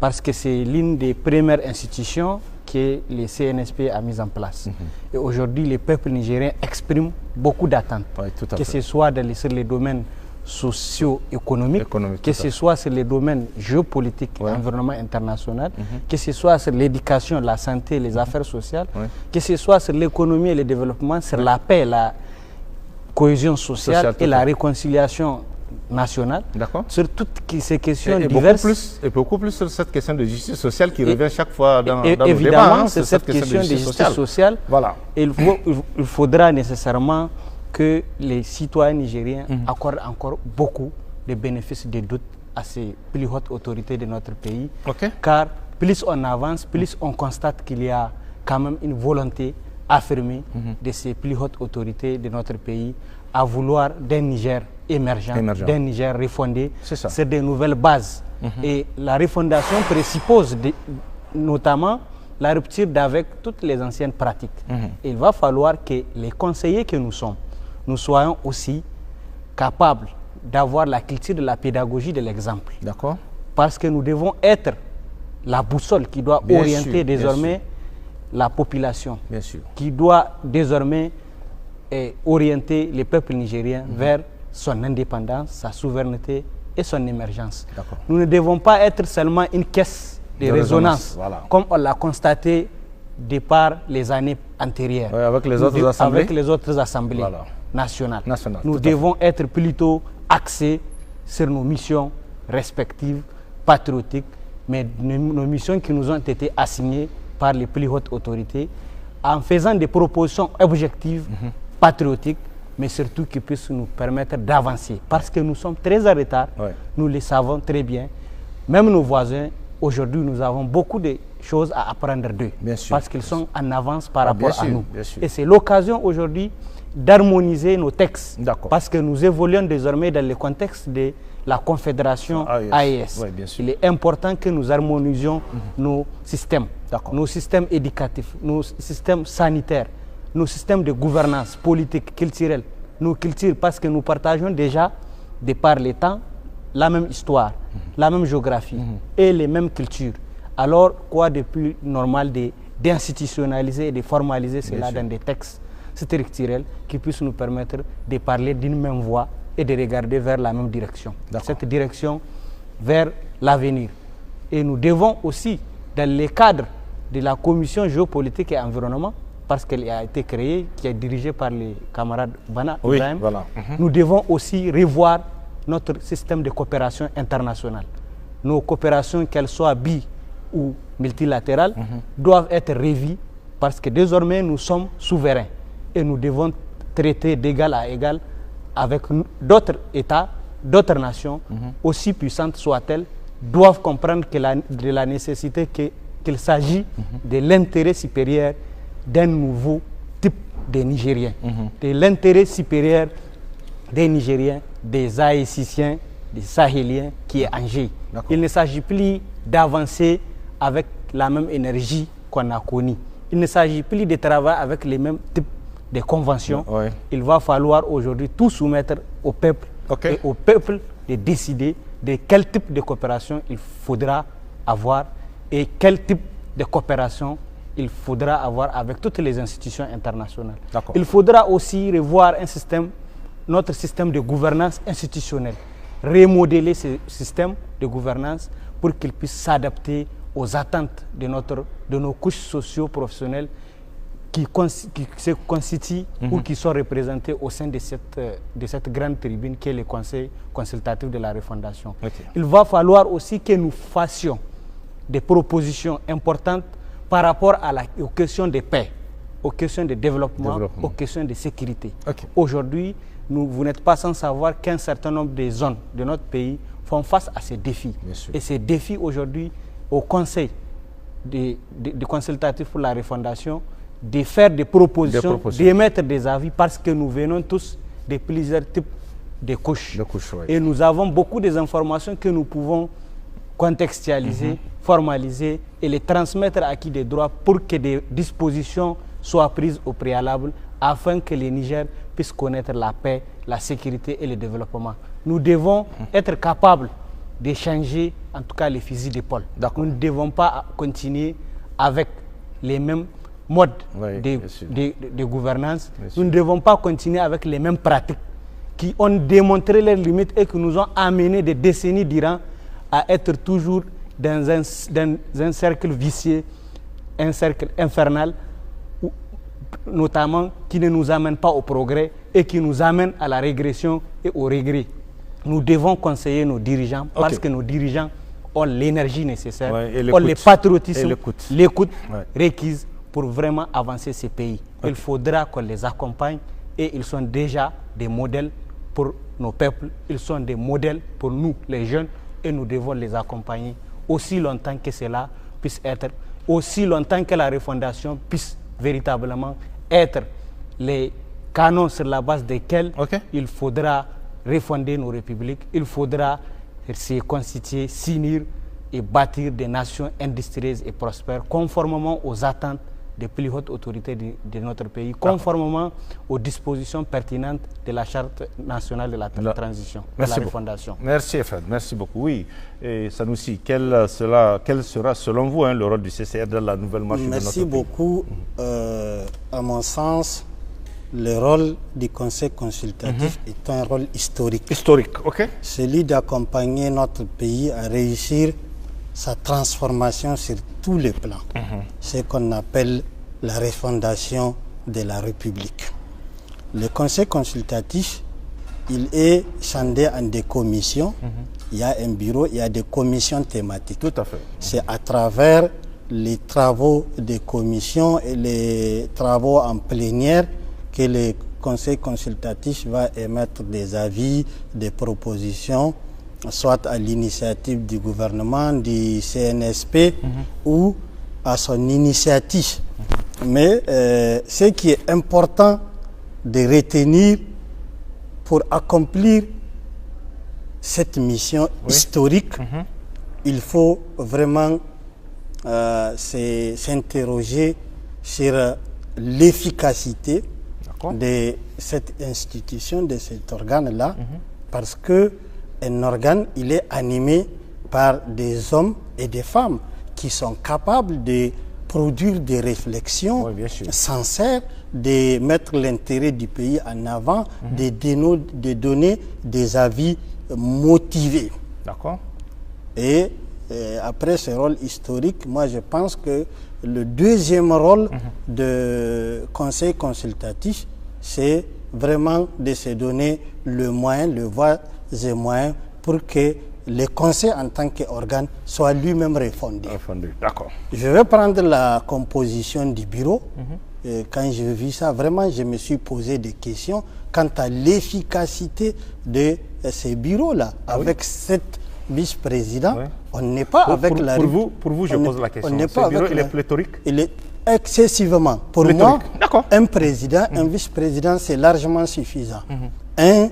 parce que c'est l'une des premières institutions que le CNSP a mise en place. Et aujourd'hui, le peuple nigérien exprime beaucoup d'attentes, que ce soit sur les domaines socio-économiques, que ce soit sur les domaines géopolitiques, environnement international, que ce soit sur l'éducation, la santé, les affaires sociales, que ce soit sur l'économie et le développement, sur la paix, la cohésion sociale et la réconciliation nationale, sur toutes ces questions diverses. Et beaucoup plus sur cette question de justice sociale qui revient chaque fois dans nos débats. Évidemment, c'est cette question de justice sociale. Voilà. Il faudra nécessairement que les citoyens nigériens accordent encore beaucoup de bénéfices de doute à ces plus hautes autorités de notre pays. Car plus on avance, plus on constate qu'il y a quand même une volonté affirmée de ces plus hautes autorités de notre pays à vouloir d'un Niger émergent. D'un Niger refondé sur de nouvelles bases. Et la refondation présuppose notamment la rupture d'avec toutes les anciennes pratiques. Il va falloir que les conseillers que nous sommes, nous soyons aussi capables d'avoir la culture de la pédagogie de l'exemple. Parce que nous devons être la boussole qui doit orienter désormais la population, qui doit désormais orienter le peuple nigérien vers son indépendance, sa souveraineté et son émergence. Nous ne devons pas être seulement une caisse de résonance, comme on l'a constaté de par les années antérieures, avec les autres assemblées nationales. Nous devons être plutôt axés sur nos missions respectives, patriotiques, mais nos missions qui nous ont été assignées par les plus hautes autorités, en faisant des propositions objectives, patriotiques, mais surtout qui puissent nous permettre d'avancer. Parce que nous sommes très en retard, nous le savons très bien. Même nos voisins, aujourd'hui, nous avons beaucoup de choses à apprendre d'eux, parce qu'ils sont en avance par rapport à nous. Et c'est l'occasion aujourd'hui d'harmoniser nos textes, parce que nous évoluons désormais dans le contexte de la Confédération AES. Il est important que nous harmonisions nos systèmes éducatifs, nos systèmes sanitaires, nos systèmes de gouvernance politique, culturelle, nos cultures, parce que nous partageons déjà, de par les temps, la même histoire, la même géographie et les mêmes cultures. Alors, quoi de plus normal d'institutionnaliser et de formaliser cela dans des textes structurels qui puissent nous permettre de parler d'une même voix et de regarder vers la même direction. Cette direction vers l'avenir. Et nous devons aussi, dans le cadre de la commission géopolitique et environnement, parce qu'elle a été créée, qui est dirigée par les camarades Bana Ibrahim, nous devons aussi revoir notre système de coopération internationale. Nos coopérations, qu'elles soient ou multilatérales, doivent être revues parce que désormais nous sommes souverains et nous devons traiter d'égal à égal avec d'autres États, d'autres nations, aussi puissantes soient-elles, doivent comprendre de la nécessité qu'il s'agit de l'intérêt supérieur d'un nouveau type de Nigériens, de l'intérêt supérieur des Nigériens, des Haïtiens, des Sahéliens qui est en jeu. Il ne s'agit plus d'avancer avec la même énergie qu'on a connue. Il ne s'agit plus de travailler avec les mêmes types de conventions. Il va falloir aujourd'hui tout soumettre au peuple et au peuple de décider de quel type de coopération il faudra avoir et quel type de coopération il faudra avoir avec toutes les institutions internationales. Il faudra aussi revoir notre système de gouvernance institutionnelle, remodeler ce système de gouvernance pour qu'il puisse s'adapter aux attentes de nos couches socio-professionnelles qui se constituent ou qui sont représentées au sein de cette grande tribune qui est le Conseil consultatif de la refondation. Il va falloir aussi que nous fassions des propositions importantes par rapport aux questions de paix, aux questions de développement, aux questions de sécurité. Aujourd'hui, vous n'êtes pas sans savoir qu'un certain nombre de zones de notre pays font face à ces défis. Et ces défis aujourd'hui, au Conseil de consultatif pour la refondation, de faire des propositions, d'émettre des avis, parce que nous venons tous de plusieurs types de couches. Et nous avons beaucoup d'informations que nous pouvons contextualiser, formaliser et les transmettre à qui des droits pour que des dispositions soient prises au préalable afin que les Niger puissent connaître la paix, la sécurité et le développement. Nous devons être capables d'échanger en tout cas les fusils d'épaule. Nous ne devons pas continuer avec les mêmes modes de gouvernance. Nous ne devons pas continuer avec les mêmes pratiques qui ont démontré leurs limites et qui nous ont amenés des décennies durant à être toujours dans un cercle vicieux, un cercle infernal, notamment qui ne nous amène pas au progrès et qui nous amène à la régression et au regret. Nous devons conseiller nos dirigeants parce que nos dirigeants ont l'énergie nécessaire, ont le patriotisme, l'écoute requise pour vraiment avancer ces pays. Il faudra qu'on les accompagne et ils sont déjà des modèles pour nos peuples, ils sont des modèles pour nous, les jeunes, et nous devons les accompagner aussi longtemps que cela puisse être, aussi longtemps que la refondation puisse véritablement être les canons sur la base desquels il faudra refonder nos républiques, il faudra se constituer, s'unir et bâtir des nations industrielles et prospères conformément aux attentes des plus hautes autorités de notre pays, conformément aux dispositions pertinentes de la Charte nationale de la transition, de la refondation. Merci Efred, merci beaucoup. Oui, et Sanoussi, quel sera selon vous le rôle du CCR dans la nouvelle marche de notre pays? Merci beaucoup. À mon sens, le rôle du Conseil consultatif est un rôle historique. Historique, ok. Celui d'accompagner notre pays à réussir sa transformation sur tous les plans. Ce qu'on appelle la refondation de la République. Le Conseil consultatif, il est scindé en des commissions. Il y a un bureau, il y a des commissions thématiques. Tout à fait. C'est à travers les travaux des commissions et les travaux en plénière que le Conseil consultatif va émettre des avis, des propositions, soit à l'initiative du gouvernement, du CNSP ou à son initiative. Mais ce qui est important de retenir pour accomplir cette mission historique, il faut vraiment s'interroger sur l'efficacité de cette institution, de cet organe-là, parce que un organe, il est animé par des hommes et des femmes qui sont capables de produire des réflexions sincères, de mettre l'intérêt du pays en avant, de donner des avis motivés. D'accord. Et après ce rôle historique, moi je pense que le deuxième rôle de conseil consultatif, c'est vraiment de se donner le moyen, le voies et moyens pour que le conseil en tant qu'organe soit lui-même refondé. D'accord. Je vais prendre la composition du bureau. Quand j'ai vu ça, vraiment, je me suis posé des questions quant à l'efficacité de ces bureaux-là. Avec 7 vice-présidents, on n'est pas avec la... Pour vous, je pose la question. On n'est pas bureau, avec il est pléthorique? Il est excessivement. Pour moi, un président, un vice-président, c'est largement suffisant. Un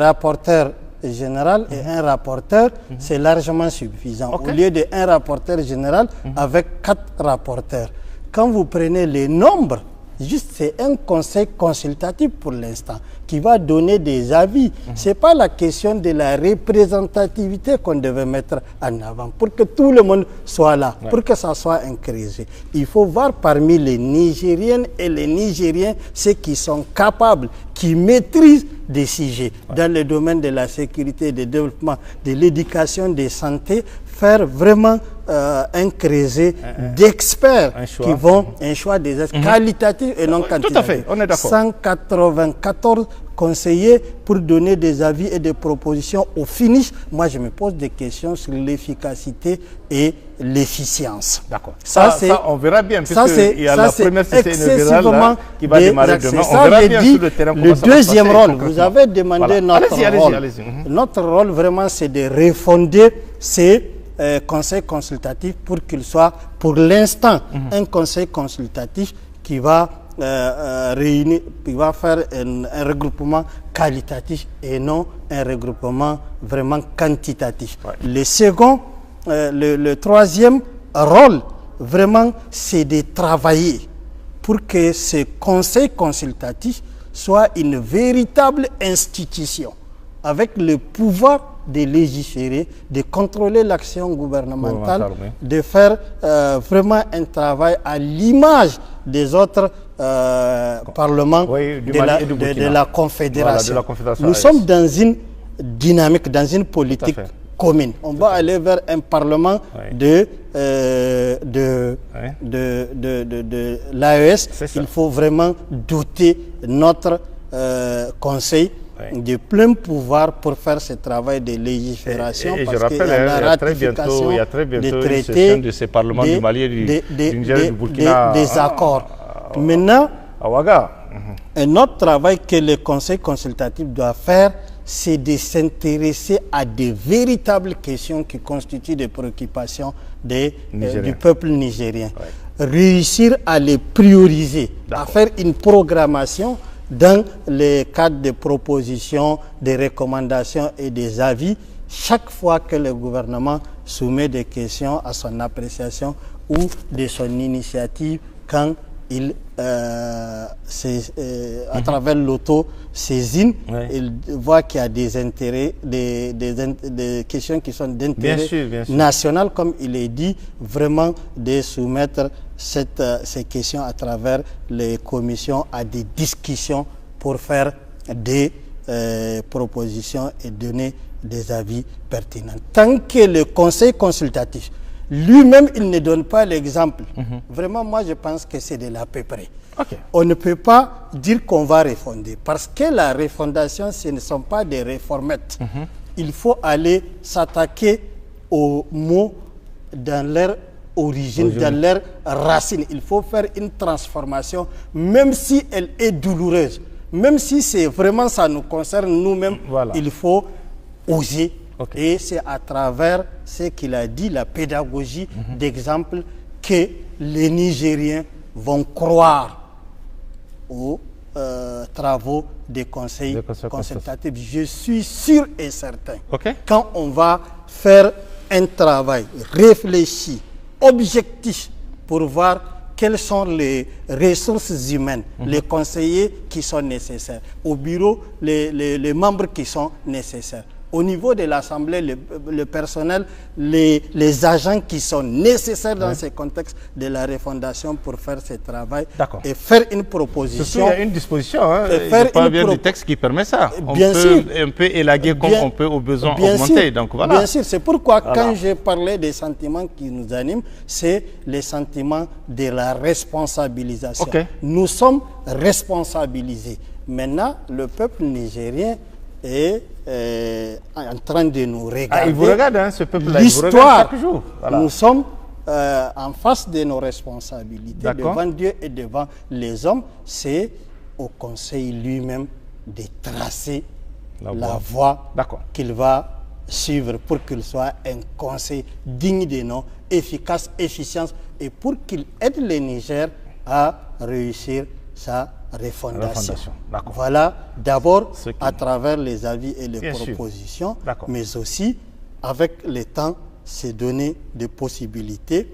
rapporteur général et un rapporteur, c'est largement suffisant. Au lieu de un rapporteur général avec 4 rapporteurs. Quand vous prenez les nombres, juste c'est un conseil consultatif pour l'instant qui va donner des avis. Ce n'est pas la question de la représentativité qu'on devait mettre en avant pour que tout le monde soit là, pour que ça soit inclusif. Il faut voir parmi les Nigériennes et les Nigériens ceux qui sont capables, qui maîtrisent des sujets dans le domaine de la sécurité, du développement, de l'éducation, de la santé, faire vraiment un creuset d'experts qui vont, un choix des qualitatifs et non quantitatifs. Tout à fait, on est d'accord. 194 conseillers pour donner des avis et des propositions au finish. Moi, je me pose des questions sur l'efficacité et l'efficience. D'accord. Ça, on verra bien, puisqu'il y a la première session inaugurale qui va démarrer demain. On verra bien sur le terrain comment ça va se passer. Le deuxième rôle, vous avez demandé notre rôle. Allez-y. Notre rôle, vraiment, c'est de refonder ces conseils consultatifs pour qu'il soit, pour l'instant, un conseil consultatif qui va réunir, qui va faire un regroupement qualitatif et non un regroupement vraiment quantitatif. Le second, le troisième rôle, vraiment, c'est de travailler pour que ce conseil consultatif soit une véritable institution avec le pouvoir de légiférer, de contrôler l'action gouvernementale, de faire vraiment un travail à l'image des autres parlements de la Confédération. Voilà, de la Confédération. Nous sommes dans une dynamique, dans une politique commune. On va aller vers un parlement de l'AES. Il faut vraiment doter notre conseil de plein pouvoir pour faire ce travail de légifération. Et je rappelle, il y a très bientôt une session de ces parlements du Mali et du Niger et du Burkina. Des accords. Maintenant, un autre travail que le conseil consultatif doit faire, c'est de s'intéresser à des véritables questions qui constituent des préoccupations du peuple nigérien. Réussir à les prioriser, à faire une programmation dans le cadre des propositions, des recommandations et des avis, chaque fois que le gouvernement soumet des questions à son appréciation ou de son initiative quand il, à travers l'auto-saisine, il voit qu'il y a des intérêts, des questions qui sont d'intérêt national, comme il est dit, vraiment de soumettre ces questions à travers les commissions à des discussions pour faire des propositions et donner des avis pertinents. Tant que le conseil consultatif lui-même, il ne donne pas l'exemple. Vraiment, moi, je pense que c'est de l'à peu près. On ne peut pas dire qu'on va refonder, parce que la refondation, ce ne sont pas des réformettes. Il faut aller s'attaquer aux mots dans leur origine, dans leur racine. Il faut faire une transformation, même si elle est douloureuse. Même si c'est vraiment ça nous concerne nous-mêmes, il faut oser. Et c'est à travers ce qu'il a dit, la pédagogie d'exemple, que les Nigériens vont croire aux travaux des conseils consultatifs. Je suis sûr et certain. Quand on va faire un travail réfléchi, objectif, pour voir quelles sont les ressources humaines, les conseillers qui sont nécessaires, au bureau, les membres qui sont nécessaires. Au niveau de l'Assemblée, le personnel, les agents qui sont nécessaires dans ce contexte de la refondation pour faire ce travail et faire une proposition. Il y a une disposition, il parle bien du texte qui permet ça. On peut élaguer comme on peut au besoin augmenter. Donc, voilà. Bien sûr, c'est pourquoi quand j'ai parlé des sentiments qui nous animent, c'est les sentiments de la responsabilisation. Nous sommes responsabilisés. Maintenant, le peuple nigérien est en train de nous regarder. Il vous regarde, hein, ce peuple-là. L'histoire, nous sommes en face de nos responsabilités devant Dieu et devant les hommes. C'est au Conseil lui-même de tracer la voie qu'il va suivre pour qu'il soit un Conseil digne de nom, efficace, efficient, et pour qu'il aide le Niger à réussir sa refondation. Voilà, d'abord à travers les avis et les propositions, mais aussi avec le temps, se donner des possibilités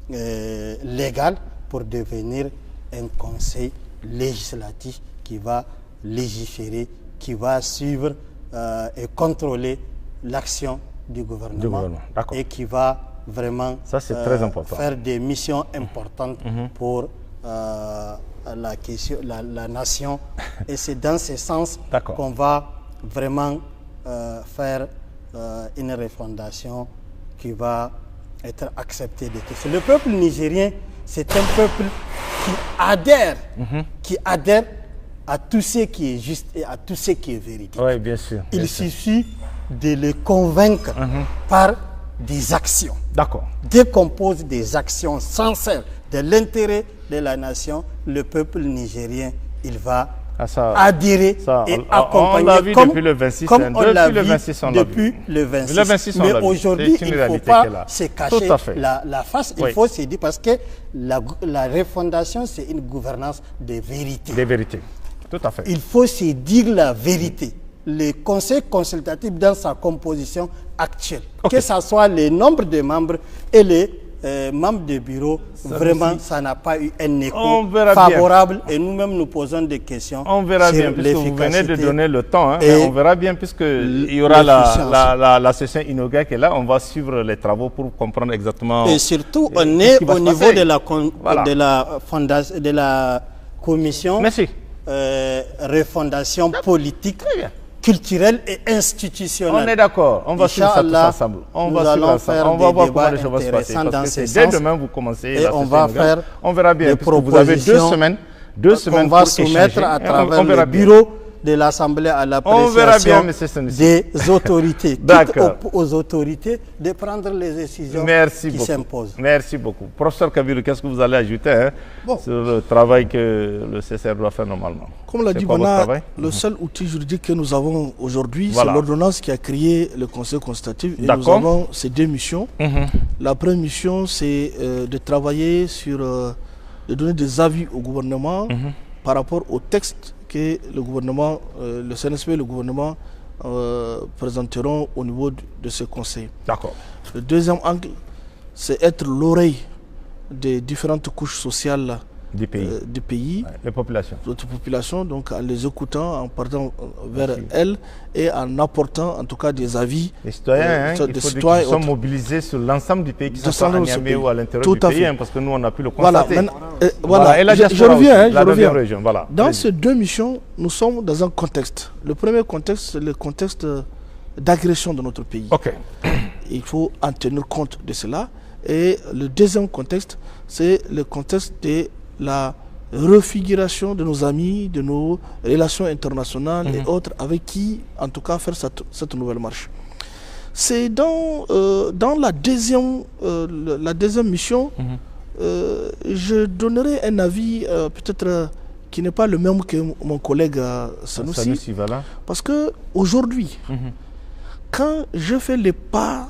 légales pour devenir un conseil législatif qui va légiférer, qui va suivre et contrôler l'action du gouvernement et qui va vraiment faire des missions importantes pour la nation. Et c'est dans ce sens qu'on va vraiment faire une refondation qui va être acceptée de tous. Le peuple nigérien, c'est un peuple qui adhère à tout ce qui est juste et à tout ce qui est véridique. Oui, bien sûr. Il suffit de le convaincre par des actions. Dès qu'on pose des actions sincères de l'intérêt de la nation, le peuple nigérien, il va adhérer et accompagner. On l'a vu depuis le 26, depuis le 26. Mais aujourd'hui, il ne faut pas se cacher la face. Il faut se dire, parce que la refondation, c'est une gouvernance de vérité. De vérité, tout à fait. Il faut se dire la vérité. Le conseil consultatif dans sa composition actuelle, que ce soit le nombre de membres et les membres de bureau, vraiment, ça n'a pas eu un écho favorable et nous-mêmes nous posons des questions. On verra bien, puisque vous venez de donner le temps. Hein, on verra bien, puisqu'il y aura la session inaugurale qui est là. On va suivre les travaux pour comprendre exactement. Et surtout, on est au niveau de la commission. Merci. Refondation politique, culturelle et institutionnelle. On est d'accord, on va suivre ça tous ensemble. On va voir comment les choses vont se passer. Parce que dès demain, vous commencez et on va faire on verra bien, puisque vous avez 2 semaines. 2 semaines on va soumettre à travers le bureau de l'Assemblée à l'appréciation des autorités. Aux autorités de prendre les décisions qui s'imposent. Merci beaucoup. Professeur Kabiru, qu'est-ce que vous allez ajouter sur le travail que le CCR doit faire normalement? Comme l'a dit Bana, le seul outil juridique que nous avons aujourd'hui, c'est l'ordonnance qui a créé le Conseil consultatif. Et nous avons ces 2 missions. La première mission, c'est de travailler sur, de donner des avis au gouvernement par rapport au texte que le gouvernement, le CNSP et le gouvernement présenteront au niveau de ce conseil. D'accord. Le deuxième angle, c'est être l'oreille des différentes couches sociales du pays, les populations. D'autres populations, donc en les écoutant, en partant vers elles et en apportant en tout cas des avis. Les citoyens, il faut qu'ils soient mobilisés sur l'ensemble du pays, qui sont à Niamey ou à l'intérieur du pays, parce que nous on a pu le constater. Et la je reviens. Voilà. Dans ces 2 missions, nous sommes dans un contexte. Le premier contexte, c'est le contexte d'agression de notre pays. Il faut en tenir compte de cela. Et le deuxième contexte, c'est le contexte de la refiguration de nos amis, de nos relations internationales et autres avec qui, en tout cas, faire cette nouvelle marche. C'est dans la deuxième mission, je donnerai un avis peut-être qui n'est pas le même que mon collègue Sanoussi. Parce qu'aujourd'hui, quand je fais les pas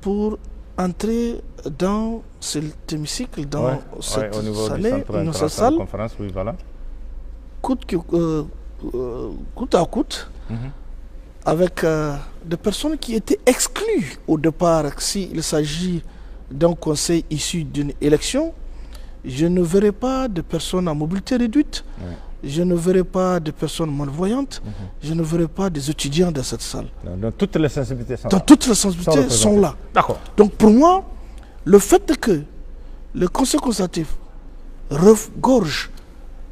pour entrer dans cet hémicycle, dans cette salle, coûte à coûte, avec des personnes qui étaient exclues au départ. S'il s'agit d'un conseil issu d'une élection, je ne verrai pas de personnes à mobilité réduite, je ne verrai pas de personnes malvoyantes, je ne verrai pas des étudiants dans cette salle. Donc toutes les sensibilités sont là. Toutes les sensibilités sont là. D'accord. Donc pour moi, le fait que le Conseil consultatif regorge,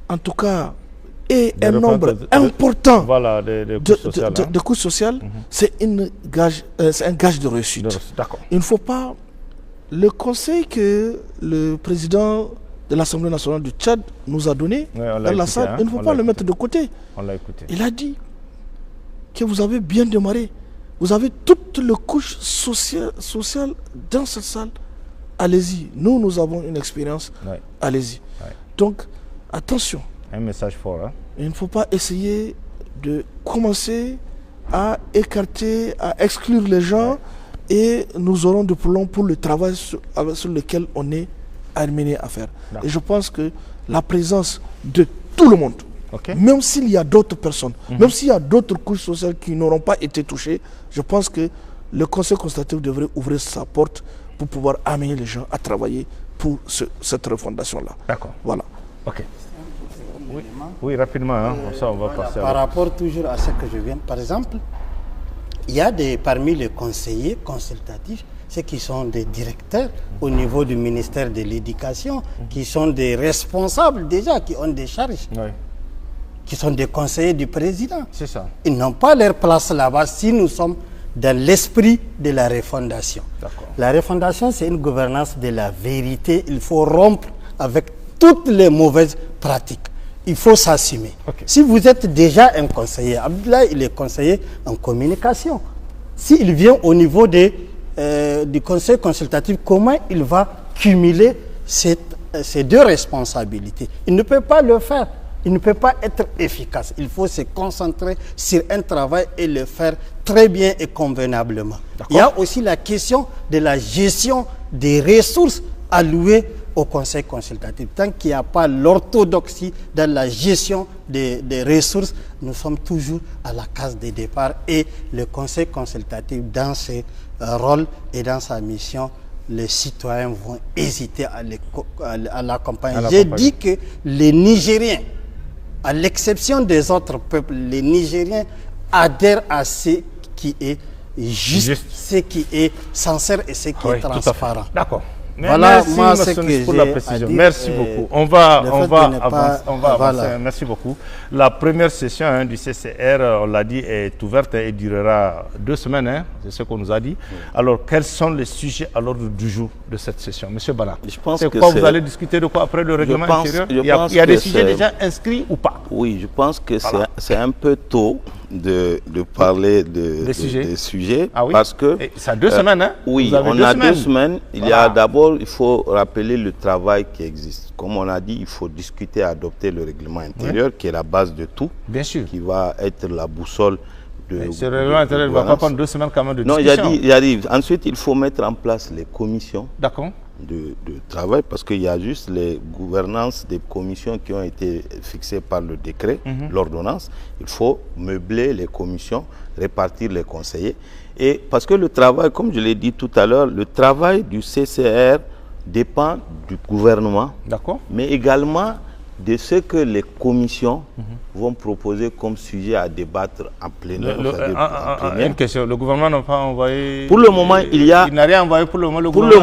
en tout cas, et un nombre important de couches sociales, c'est un gage de réussite. Il ne faut pas... Le conseil que le président de l'Assemblée nationale du Tchad nous a donné dans la salle, il ne faut pas le mettre de côté. On l'a écouté. Il a dit que vous avez bien démarré. Vous avez toutes les couches sociales dans cette salle. Allez-y. Nous avons une expérience. Allez-y. Donc, attention. Un message fort. Il ne faut pas essayer de commencer à écarter, à exclure les gens et nous aurons de plomb pour le travail sur lequel on est amené à faire. Et je pense que la présence de tout le monde, même s'il y a d'autres personnes, même s'il y a d'autres couches sociales qui n'auront pas été touchées, je pense que le Conseil consultatif devrait ouvrir sa porte pour pouvoir amener les gens à travailler pour cette refondation-là. D'accord. Voilà. Ok. Oui, rapidement, ça on va passer. Par rapport toujours à ce que je viens, par exemple, il y a parmi les conseillers consultatifs, ceux qui sont des directeurs au niveau du ministère de l'Éducation, qui sont des responsables déjà, qui ont des charges, qui sont des conseillers du président. C'est ça. Ils n'ont pas leur place là-bas si nous sommes dans l'esprit de la refondation. La refondation, c'est une gouvernance de la vérité. Il faut rompre avec toutes les mauvaises pratiques. Il faut s'assumer. Si vous êtes déjà un conseiller, Abdoulaye, il est conseiller en communication. S'il vient au niveau du conseil consultatif, comment il va cumuler ces 2 responsabilités? Il ne peut pas le faire. Il ne peut pas être efficace. Il faut se concentrer sur un travail et le faire très bien et convenablement. Il y a aussi la question de la gestion des ressources allouées au conseil consultatif. Tant qu'il n'y a pas l'orthodoxie dans la gestion des ressources, nous sommes toujours à la case de départ et le conseil consultatif, dans ses rôles et dans sa mission, les citoyens vont hésiter à l'accompagner. J'ai dit que les Nigériens, à l'exception des autres peuples, les Nigériens adhèrent à ce qui est juste, ce qui est sincère et ce qui est transparent. D'accord. Voilà, merci pour la précision. Merci beaucoup. On va avancer. Merci beaucoup. La première session du CCR, on l'a dit, est ouverte et durera 2 semaines. C'est ce qu'on nous a dit. Alors, quels sont les sujets à l'ordre du jour de cette session, Monsieur Bala? C'est quoi vous allez discuter de quoi après le règlement intérieur? Il y a des sujets déjà inscrits ou pas? Oui, je pense que c'est un peu tôt de parler des sujets. Ah oui? Parce que ça a 2 semaines, hein? Oui, on a 2 semaines. Il y a d'abord, il faut rappeler le travail qui existe. Comme on a dit, il faut discuter, adopter le règlement intérieur, qui est la base de tout. Bien sûr. Qui va être la boussole de... Ce règlement intérieur ne va pas prendre 2 semaines quand même de discussion. Non, il arrive. Ensuite, il faut mettre en place les commissions. D'accord. De travail, parce qu'il y a juste les gouvernances des commissions qui ont été fixées par le décret, l'ordonnance. Il faut meubler les commissions, répartir les conseillers. Et parce que le travail, comme je l'ai dit tout à l'heure, le travail du CCR dépend du gouvernement, mais également de ce que les commissions vont proposer comme sujet à débattre en plénière. Une question, le gouvernement n'a pas envoyé... Pour le moment, il n'a rien envoyé pour le moment. Pour le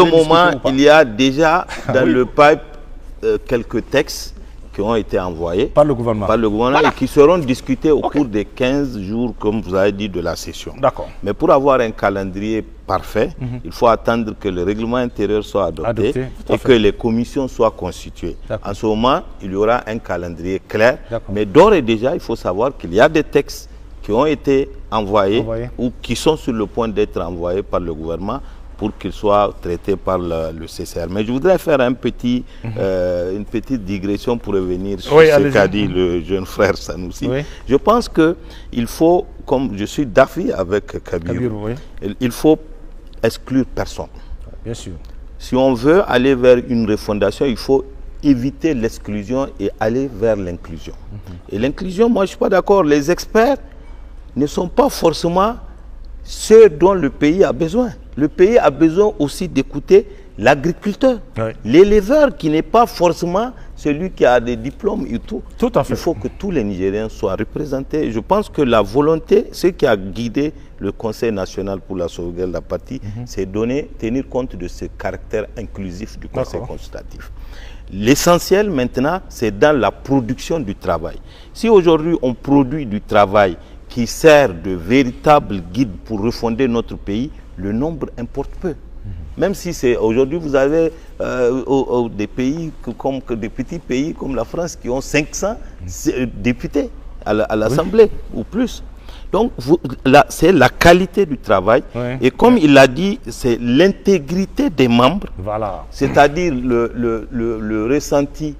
moment, il y a déjà dans le pipe quelques textes qui ont été envoyés par le gouvernement, et qui seront discutés au cours des 15 jours, comme vous avez dit, de la session. D'accord. Mais pour avoir un calendrier parfait, il faut attendre que le règlement intérieur soit adopté et que les commissions soient constituées. En ce moment, il y aura un calendrier clair, mais d'ores et déjà, il faut savoir qu'il y a des textes qui ont été envoyés ou qui sont sur le point d'être envoyés par le gouvernement pour qu'ils soient traités par le CCR. Mais je voudrais faire une petite digression pour revenir sur ce qu'a dit le jeune frère Sanoussi. Je pense qu'il faut, comme je suis d'avis avec Kabir, il faut exclure personne. Bien sûr. Si on veut aller vers une refondation, il faut éviter l'exclusion et aller vers l'inclusion. Et l'inclusion, moi je ne suis pas d'accord. Les experts ne sont pas forcément ceux dont le pays a besoin. Le pays a besoin aussi d'écouter l'agriculteur, l'éleveur qui n'est pas forcément celui qui a des diplômes et tout. Tout à fait. Il faut que tous les Nigériens soient représentés. Je pense que la volonté, ce qui a guidé le Conseil national pour la sauvegarde de la patrie, c'est tenir compte de ce caractère inclusif du Conseil consultatif. L'essentiel maintenant, c'est dans la production du travail. Si aujourd'hui on produit du travail qui sert de véritable guide pour refonder notre pays, le nombre importe peu. Même si c'est aujourd'hui, vous avez des pays des petits pays comme la France qui ont 500 députés à l'Assemblée ou plus. Donc, c'est la qualité du travail. Et comme il l'a dit, c'est l'intégrité des membres. Voilà. C'est-à-dire le ressenti,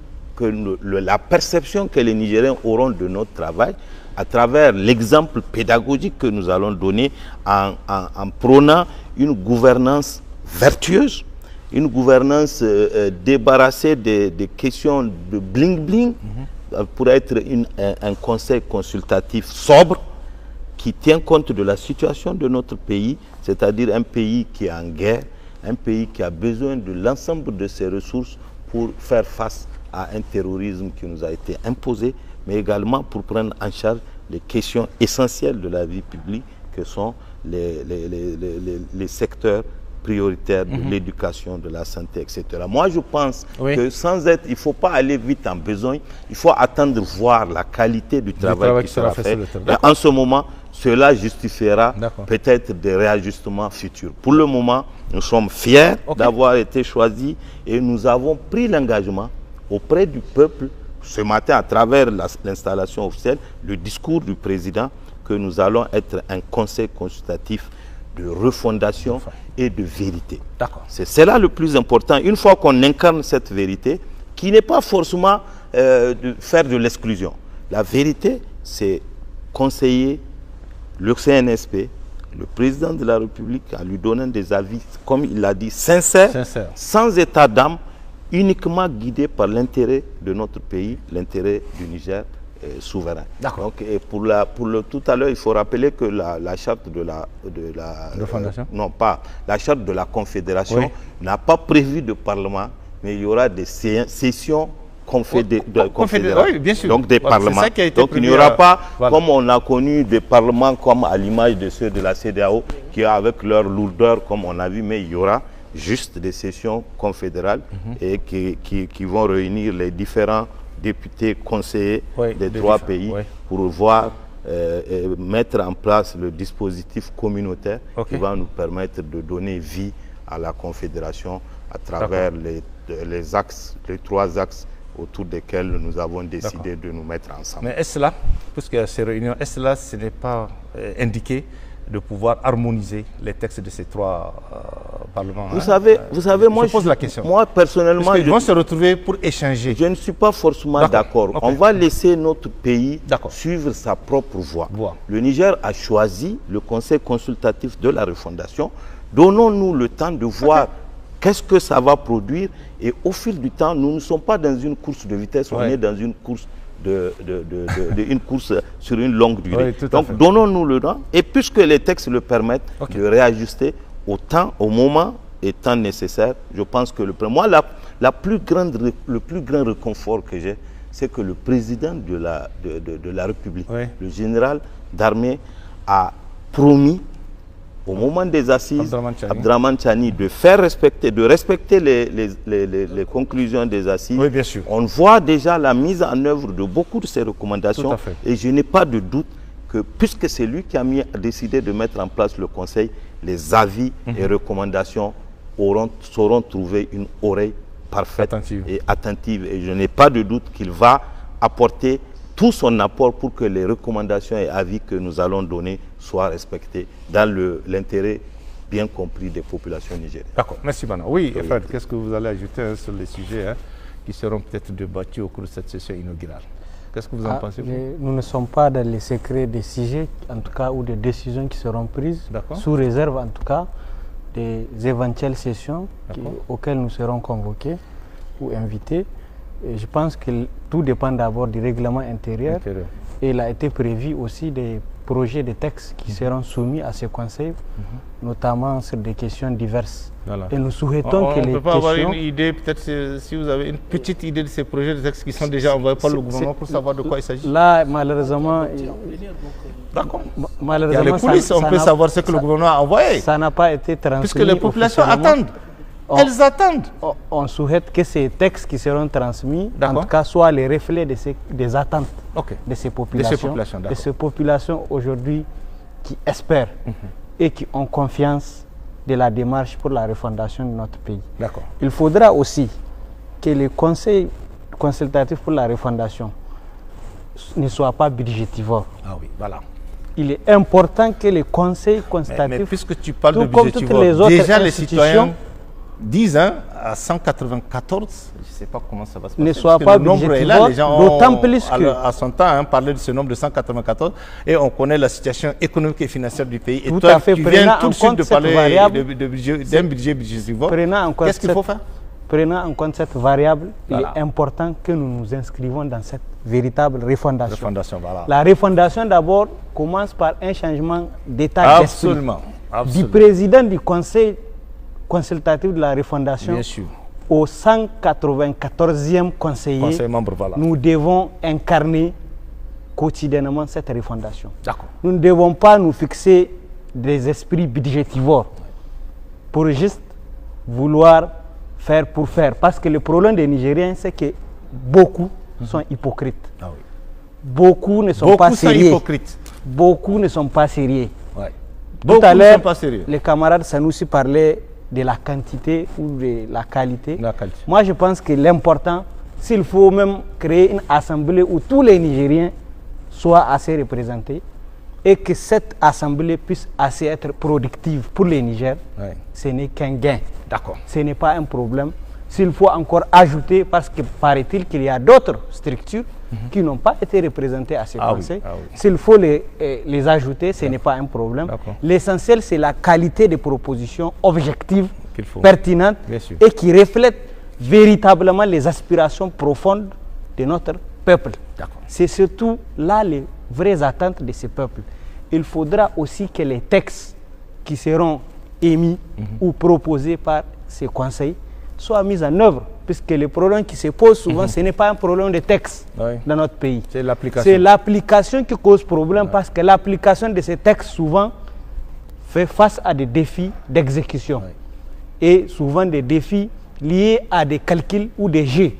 la perception que les Nigériens auront de notre travail à travers l'exemple pédagogique que nous allons donner en prônant une gouvernance vertueuse, une gouvernance débarrassée des questions de bling-bling, pour être un conseil consultatif sobre, qui tient compte de la situation de notre pays, c'est-à-dire un pays qui est en guerre, un pays qui a besoin de l'ensemble de ses ressources pour faire face à un terrorisme qui nous a été imposé, mais également pour prendre en charge les questions essentielles de la vie publique que sont les secteurs prioritaires de l'éducation, de la santé, etc. Moi, je pense que il ne faut pas aller vite en besogne, il faut attendre voir la qualité du travail qui sera fait. Et en ce moment, cela justifiera peut-être des réajustements futurs. Pour le moment, nous sommes fiers d'avoir été choisis et nous avons pris l'engagement auprès du peuple ce matin à travers l'installation officielle, le discours du président, que nous allons être un conseil consultatif de refondation et de vérité. C'est là le plus important. Une fois qu'on incarne cette vérité, qui n'est pas forcément de faire de l'exclusion. La vérité, c'est conseiller le CNSP, le président de la République, en lui donnant des avis, comme il l'a dit, sincères, sans état d'âme, uniquement guidé par l'intérêt de notre pays, l'intérêt du Niger souverain. Donc, et tout à l'heure, il faut rappeler que la charte de la fondation non, pas la charte de la Confédération n'a pas prévu de parlement, mais il y aura des sessions confédérales, oui, bien sûr. Donc des parlements. Donc il n'y aura pas, comme on a connu des parlements comme à l'image de ceux de la CEDEAO, qui avec leur lourdeur, comme on a vu, mais il y aura juste des sessions confédérales et qui vont réunir les différents députés conseillers des trois pays pour voir mettre en place le dispositif communautaire qui va nous permettre de donner vie à la Confédération à travers les trois axes autour desquels nous avons décidé de nous mettre ensemble. Mais est-ce là, puisque ces réunions, est-ce là, ce n'est pas indiqué de pouvoir harmoniser les textes de ces trois parlements? Vous savez, moi, je pose la question. Moi, personnellement, ils vont se retrouver pour échanger. Je ne suis pas forcément d'accord. On va laisser notre pays suivre sa propre voie. Le Niger a choisi le Conseil consultatif de la refondation. Donnons-nous le temps de voir qu'est-ce que ça va produire. Et au fil du temps, nous ne sommes pas dans une course de vitesse, on est dans une course une course sur une longue durée. Donc donnons-nous le temps, et puisque les textes le permettent, de réajuster au moment et temps nécessaire. Je pense que le plus grand réconfort que j'ai, c'est que le président de la République, le général d'armée, a promis au moment des assises, Abdraman Chani, de respecter les conclusions des assises. Oui, bien sûr. On voit déjà la mise en œuvre de beaucoup de ces recommandations. Et je n'ai pas de doute que, puisque c'est lui qui a décidé de mettre en place le Conseil, les avis et recommandations sauront trouver une oreille parfaite et attentive. Et je n'ai pas de doute qu'il va apporter tout son apport pour que les recommandations et avis que nous allons donner soient respectés dans l'intérêt bien compris des populations nigériennes. D'accord, merci Bana. Oui, Fred, qu'est-ce que vous allez ajouter sur les sujets qui seront peut-être débattus au cours de cette session inaugurale? Qu'est-ce que vous en pensez? Nous ne sommes pas dans les secrets des sujets, en tout cas, ou des décisions qui seront prises, sous réserve en tout cas des éventuelles sessions auxquelles nous serons convoqués ou invités. Et je pense que tout dépend d'abord du règlement intérieur. Et il a été prévu aussi des projets de textes qui seront soumis à ce conseil, notamment sur des questions diverses. Et nous souhaitons que les questions... On ne peut pas avoir une idée, peut-être si vous avez une petite idée de ces projets de textes qui sont déjà envoyés par le gouvernement pour savoir de quoi il s'agit? Là, malheureusement... D'accord. Malheureusement, il y a les coulisses, on peut savoir ce que le gouvernement a envoyé. Ça n'a pas été transmis. Puisque les populations attendent. Elles attendent. On souhaite que ces textes qui seront transmis, en tout cas, soient les reflets des attentes de ces populations, aujourd'hui qui espèrent et qui ont confiance de la démarche pour la refondation de notre pays. Il faudra aussi que le Conseil consultatif pour la refondation ne soit pas budgétivore. Il est important que le Conseil consultatif... Mais puisque tu parles de budgétivore, déjà les citoyens disent à 194, je ne sais pas comment ça va se passer. Ne soit pas budgétivore, d'autant plus que... À son temps, parlait de ce nombre de 194, et on connaît la situation économique et financière du pays. Et tout toi, à fait, tu viens tout de suite de parler d'un budget budgétivore. Qu'est-ce qu'il faut faire? Prenant en compte cette variable, il est important que nous nous inscrivons dans cette véritable refondation. La refondation, d'abord, commence par un changement d'état d'esprit du président du Conseil consultatif de la refondation au 194e conseiller. Nous devons incarner quotidiennement cette refondation. Nous ne devons pas nous fixer des esprits budgétivores pour juste vouloir faire pour faire. Parce que le problème des Nigériens, c'est que beaucoup sont hypocrites. Beaucoup ne sont pas sérieux. Beaucoup ne sont pas sérieux. Tout à l'heure, les camarades Sanoussi parlaient de la quantité ou de la qualité. Moi, je pense que l'important, s'il faut même créer une assemblée où tous les Nigériens soient assez représentés et que cette assemblée puisse assez être productive pour les Niger, ce n'est qu'un gain. Ce n'est pas un problème. S'il faut encore ajouter, parce que paraît-il qu'il y a d'autres structures qui n'ont pas été représentées à ce conseil, s'il faut les ajouter, ce n'est pas un problème. L'essentiel, c'est la qualité des propositions objectives, pertinentes et qui reflètent véritablement les aspirations profondes de notre peuple. C'est surtout là les vraies attentes de ces peuples. Il faudra aussi que les textes qui seront émis ou proposés par ces conseils soient mis en œuvre, puisque le problème qui se pose souvent, ce n'est pas un problème de texte dans notre pays. C'est l'application. C'est l'application qui cause problème, parce que l'application de ces textes souvent fait face à des défis d'exécution et souvent des défis liés à des calculs ou des jeux.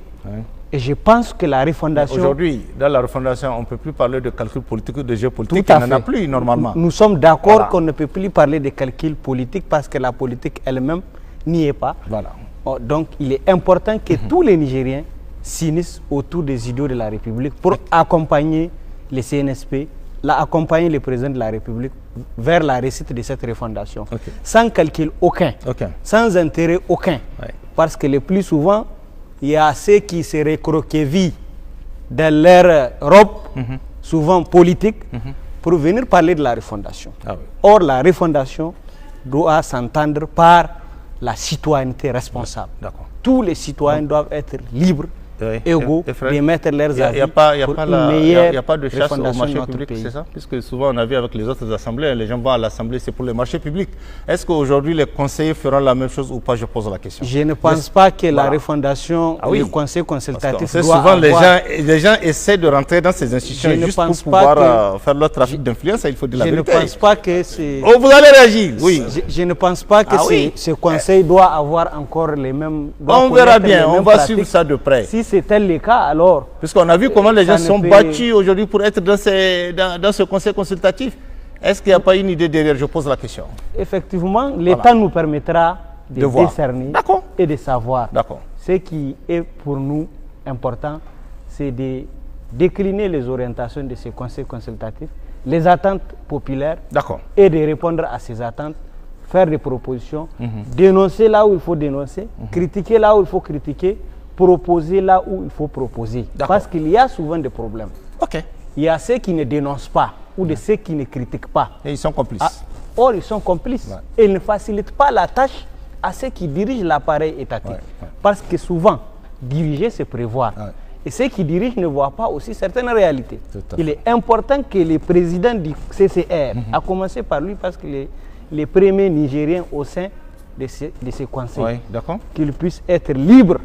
Et je pense que la refondation... Aujourd'hui, dans la refondation, on ne peut plus parler de calcul politique ou de jeu politique. Il n'en a plus normalement. Nous sommes d'accord qu'on ne peut plus parler de calcul politique parce que la politique elle-même n'y est pas. Voilà. Donc il est important que tous les Nigériens s'unissent autour des idéaux de la République pour accompagner les CNSP, accompagner le président de la République vers la réussite de cette refondation. Sans calcul aucun, sans intérêt aucun. Parce que le plus souvent, il y a ceux qui se recroquevillent dans leur robe, souvent politique, pour venir parler de la refondation. Or, la refondation doit s'entendre par la citoyenneté responsable. Tous les citoyens doivent être libres, égaux, d'émettre leurs avis. Il n'y a pas de chasse au marché public, c'est ça? Puisque souvent on a vu avec les autres assemblées, les gens vont à l'assemblée, c'est pour les marchés publics. Est-ce qu'aujourd'hui les conseillers feront la même chose ou pas? Je pose la question. Je ne pense pas que la refondation, le conseil consultatif doit souvent les gens essaient de rentrer dans ces institutions juste pour pouvoir faire leur trafic d'influence, il faut dire la vérité. Je ne pense pas que c'est... Oh, vous allez réagir, oui. Je ne pense pas que ce conseil doit avoir encore les mêmes... On verra bien, on va suivre ça de près. Si c'était le cas, alors... Puisqu'on a vu comment les gens sont battus aujourd'hui pour être dans ce conseil consultatif. Est-ce qu'il n'y a pas une idée derrière? Je pose la question. Effectivement, l'État nous permettra de décerner et de savoir. Ce qui est pour nous important, c'est de décliner les orientations de ce conseil consultatif, les attentes populaires, et de répondre à ces attentes, faire des propositions, dénoncer là où il faut dénoncer, critiquer là où il faut critiquer, proposer là où il faut proposer. Parce qu'il y a souvent des problèmes. Il y a ceux qui ne dénoncent pas ou de ceux qui ne critiquent pas. Et ils sont complices. Or, ils sont complices. Et ils ne facilitent pas la tâche à ceux qui dirigent l'appareil étatique. Parce que souvent, diriger, c'est prévoir. Et ceux qui dirigent ne voient pas aussi certaines réalités. Il est important que le président du CCR, à commencer par lui, parce qu'il est le premier Nigérien au sein de ces conseils, qu'il puisse être libre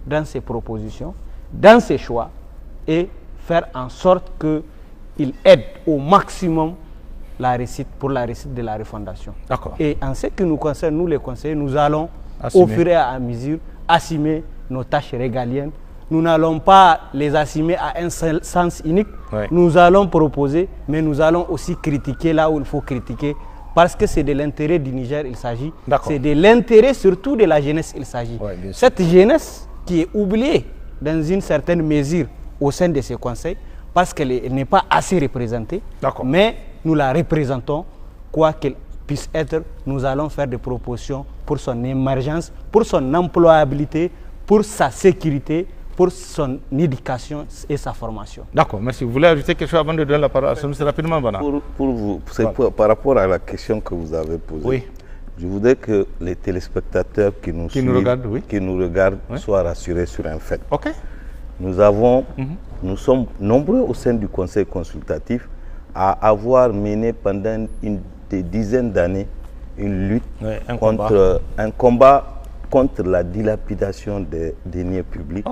dans ses propositions, dans ses choix, et faire en sorte qu'il aide au maximum pour la réussite de la refondation. Et en ce qui nous concerne, nous les conseillers, nous allons au fur et à mesure assumer nos tâches régaliennes. Nous n'allons pas les assumer à un seul sens unique. Nous allons proposer, mais nous allons aussi critiquer là où il faut critiquer, parce que c'est de l'intérêt du Niger il s'agit. C'est de l'intérêt surtout de la jeunesse il s'agit. Cette jeunesse qui est oubliée dans une certaine mesure au sein de ces conseils, parce qu'elle n'est pas assez représentée, mais nous la représentons, quoi qu'elle puisse être. Nous allons faire des propositions pour son émergence, pour son employabilité, pour sa sécurité, pour son éducation et sa formation. D'accord, merci. Vous voulez ajouter quelque chose avant de donner la parole à ce monsieur rapidement, Bana? Pour vous, par rapport à la question que vous avez posée, je voudrais que les téléspectateurs qui nous regardent soient rassurés sur un fait. Nous sommes nombreux au sein du conseil consultatif à avoir mené pendant des dizaines d'années une lutte un combat contre la dilapidation des deniers publics,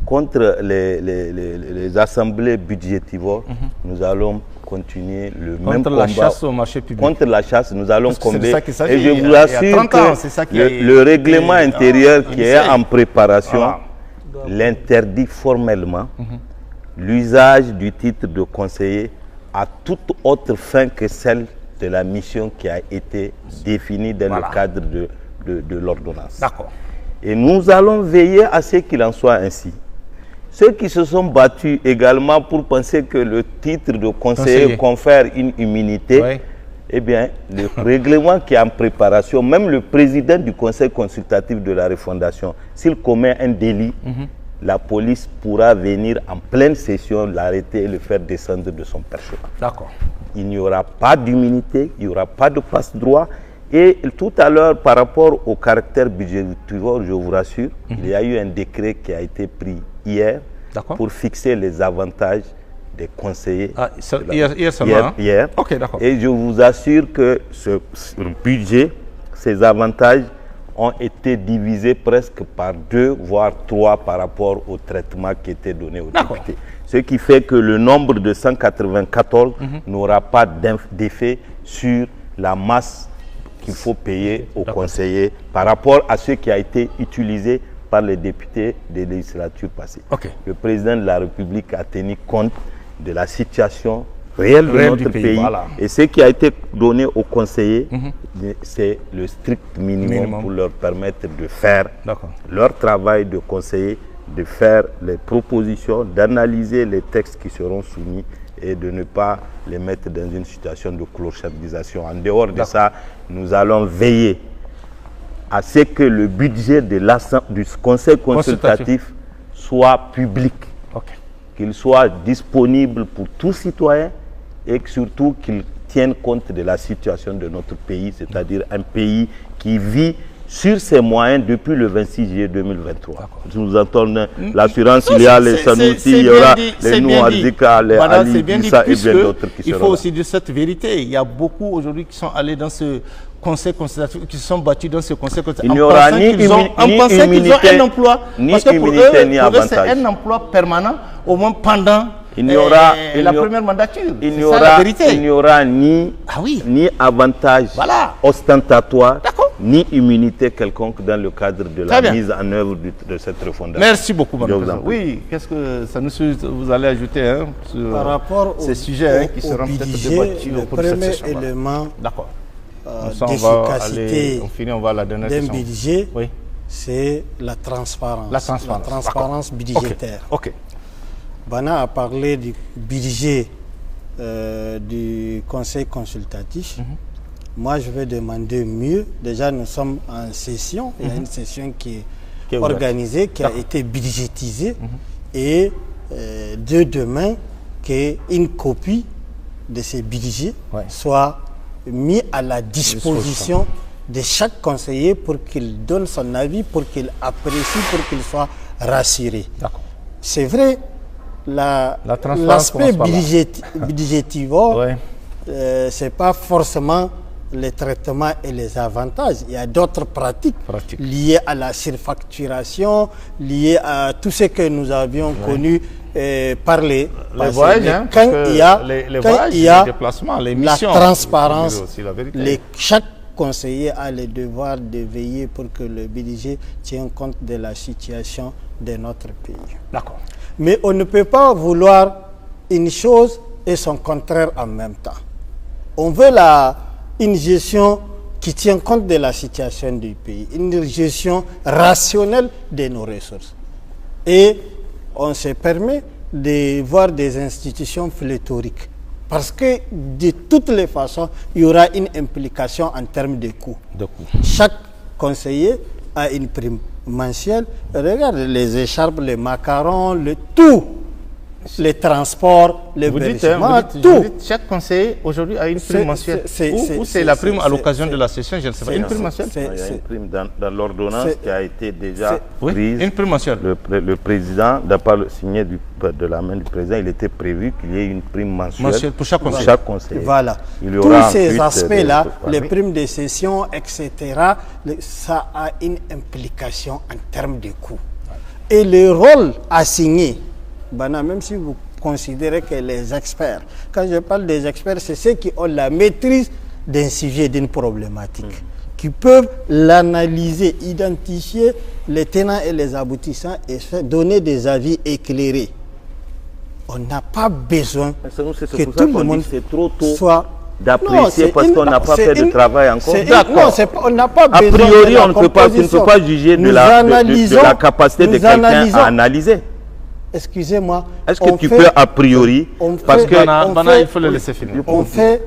contre les assemblées budgétivores. Nous allons continuer le même combat. Contre la chasse au marché public. Contre la chasse, nous allons combattre. Et je vous assure que le règlement intérieur qui est en préparation l'interdit formellement l'usage du titre de conseiller à toute autre fin que celle de la mission qui a été définie dans le cadre de l'ordonnance. Et nous allons veiller à ce qu'il en soit ainsi. Ceux qui se sont battus également pour penser que le titre de conseiller confère une immunité, eh bien, le règlement qui est en préparation, même le président du conseil consultatif de la refondation, s'il commet un délit, la police pourra venir en pleine session, l'arrêter et le faire descendre de son perchoir. Il n'y aura pas d'immunité, il n'y aura pas de passe-droit. Et tout à l'heure, par rapport au caractère budgétivore, je vous rassure, il y a eu un décret qui a été pris hier pour fixer les avantages des conseillers. Hier. Okay, et je vous assure que ce budget, ces avantages ont été divisés presque par 2, voire 3 par rapport au traitement qui était donné aux députés. Ce qui fait que le nombre de 194 n'aura pas d'effet sur la masse qu'il faut payer aux conseillers par rapport à ce qui a été utilisé par les députés des législatures passées. Le président de la République a tenu compte de la situation réelle de notre pays. Et ce qui a été donné aux conseillers, c'est le strict minimum pour leur permettre de faire leur travail de conseiller, de faire les propositions, d'analyser les textes qui seront soumis et de ne pas les mettre dans une situation de clochardisation. En dehors de ça, nous allons veiller à ce que le budget du Conseil consultatif soit public, qu'il soit disponible pour tout citoyen et surtout qu'il tienne compte de la situation de notre pays, c'est-à-dire un pays qui vit sur ses moyens depuis le 26 juillet 2023. Nous entendons l'assurance, il y a les Sanoussi, il y aura les Nouadzika, les Ali, Bissa et bien d'autres qui seront là. Il faut aussi dire cette vérité. Il y a beaucoup aujourd'hui qui sont allés dans ce conseil consultatif, qui se sont battus dans ce conseil consultatif. Il n'y aura ni immunité, un emploi, ni parce que pour immunité, eux, ni avantage. C'est un emploi permanent, au moins pendant la première mandature. Il n'y aura ni avantage ostentatoire, ni immunité quelconque dans le cadre de la mise en œuvre de cette refondation. Merci beaucoup, madame. Oui, qu'est-ce que ça vous allez ajouter sur par rapport ces sujets qui seront peut-être débattus au cours de cette session? Le premier élément d'efficacité d'un budget, c'est la transparence. La transparence budgétaire. Bana a parlé du budget du Conseil consultatif. Moi, je vais demander mieux. Déjà, nous sommes en session. Il y a une session qui est organisée, qui a été budgétisée. Et de demain, qu'une copie de ces budgets soit mise à la disposition de chaque conseiller pour qu'il donne son avis, pour qu'il apprécie, pour qu'il soit rassuré. C'est vrai, l'aspect budgétivore, ce n'est pas forcément les traitements et les avantages. Il y a d'autres pratiques liées à la surfacturation, liées à tout ce que nous avions connu par les voyages. Quand il y a, les déplacements, les missions, la transparence, aussi, chaque conseiller a le devoir de veiller pour que le budget tienne compte de la situation de notre pays. Mais on ne peut pas vouloir une chose et son contraire en même temps. On veut une gestion qui tient compte de la situation du pays, une gestion rationnelle de nos ressources. Et on se permet de voir des institutions pléthoriques. Parce que de toutes les façons, il y aura une implication en termes de coûts. Chaque conseiller a une prime mensuelle. Regarde les écharpes, les macarons, tout. Les transports, les versements, tout. Chaque conseiller aujourd'hui a une prime mensuelle. Ou c'est la prime à l'occasion de la session, je ne sais pas. Une prime mensuelle. Il y a une prime dans l'ordonnance qui a été déjà prise. Une prime mensuelle. Le président, d'après signé de la main du président, il était prévu qu'il y ait une prime mensuelle pour chaque conseiller. Chaque conseiller. Voilà. Tous ces aspects-là, les primes de session, etc., ça a une implication en termes de coûts. Et le rôle assigné, même si vous considérez que les experts, quand je parle des experts, c'est ceux qui ont la maîtrise d'un sujet, d'une problématique, qui peuvent l'analyser, identifier les tenants et les aboutissants et donner des avis éclairés. On n'a pas besoin que tout le monde soit d'apprécier parce qu'on n'a pas fait de travail encore. On n'a pas besoin. A priori, on ne peut pas juger de la capacité de quelqu'un à analyser. Excusez-moi. Est-ce que tu peux a priori, parce que il faut le laisser finir. On fait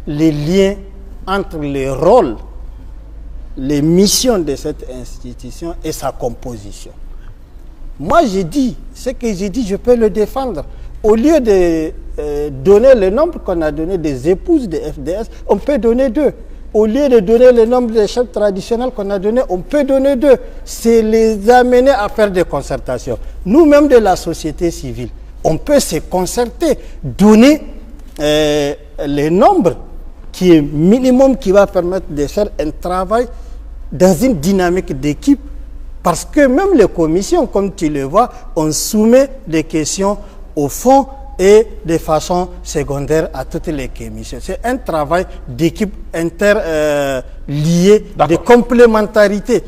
les liens entre les rôles, les missions de cette institution et sa composition. Moi, j'ai dit, ce que j'ai dit, je peux le défendre. Au lieu de donner le nombre qu'on a donné des épouses de FDS, on peut donner 2. Au lieu de donner le nombre de chefs traditionnels qu'on a donné, on peut donner 2. C'est les amener à faire des concertations. Nous-mêmes de la société civile, on peut se concerter, donner les nombres qui est minimum, qui va permettre de faire un travail dans une dynamique d'équipe. Parce que même les commissions, comme tu le vois, on soumet des questions au fond et de façon secondaire à toutes les commissions. C'est un travail d'équipe interliée, de complémentarité.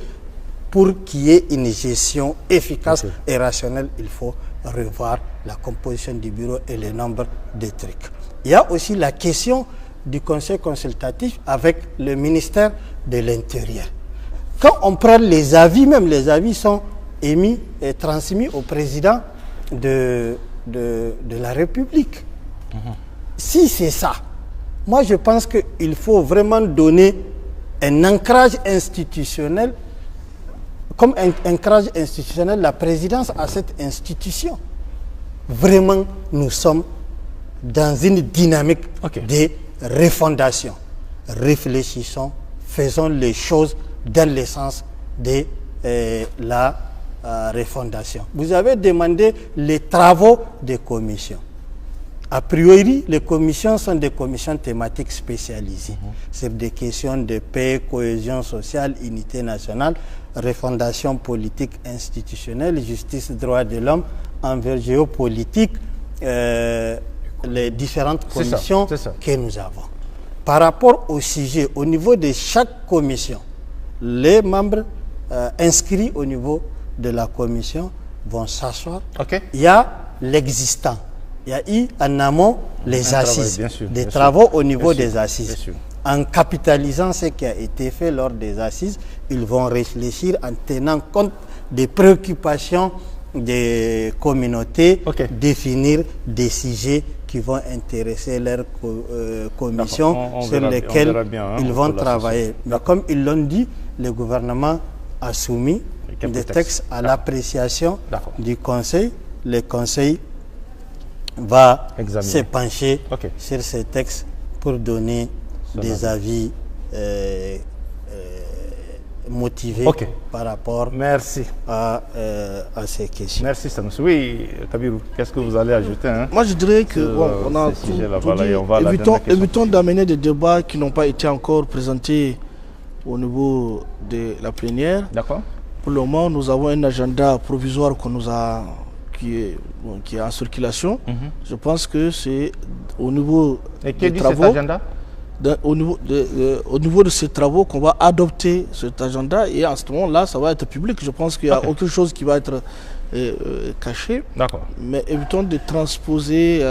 Pour qu'il y ait une gestion efficace et rationnelle, il faut revoir la composition du bureau et le nombre de trucs. Il y a aussi la question du conseil consultatif avec le ministère de l'Intérieur. Quand on prend les avis, même les avis sont émis et transmis au président de la République. Si c'est ça, moi je pense qu'il faut vraiment donner un ancrage institutionnel, comme un ancrage institutionnel, la présidence à cette institution. Vraiment, nous sommes dans une dynamique de refondation. Réfléchissons, faisons les choses dans le sens de la refondation. Vous avez demandé les travaux des commissions. A priori, les commissions sont des commissions thématiques spécialisées. C'est des questions de paix, cohésion sociale, unité nationale, refondation politique institutionnelle, justice, droits de l'homme, envers géopolitique, les différentes commissions que nous avons. Par rapport au sujet, au niveau de chaque commission, les membres inscrits au niveau de la commission vont s'asseoir. Il y a l'existant. Il y a eu en amont les assises, des travaux au niveau des assises. En capitalisant ce qui a été fait lors des assises, ils vont réfléchir en tenant compte des préoccupations des communautés, définir des sujets qui vont intéresser leur commission sur lesquels ils vont travailler. Mais comme ils l'ont dit, le gouvernement a soumis des textes à l'appréciation du Conseil. Le Conseil va se pencher sur ces textes pour donner des avis motivés par rapport à ces questions. Merci Sanoussi. Oui, Kabirou, qu'est-ce que vous allez ajouter Moi je dirais que on a tout dit. Évitons d'amener des débats qui n'ont pas été encore présentés au niveau de la plénière. D'accord. Pour le moment, nous avons un agenda provisoire qu'on nous a qui est en circulation. Je pense que c'est au niveau des travaux. Cet agenda au niveau de ces travaux qu'on va adopter cet agenda, et en ce moment-là, ça va être public. Je pense qu'il y a autre chose qui va être caché. D'accord. Mais évitons de transposer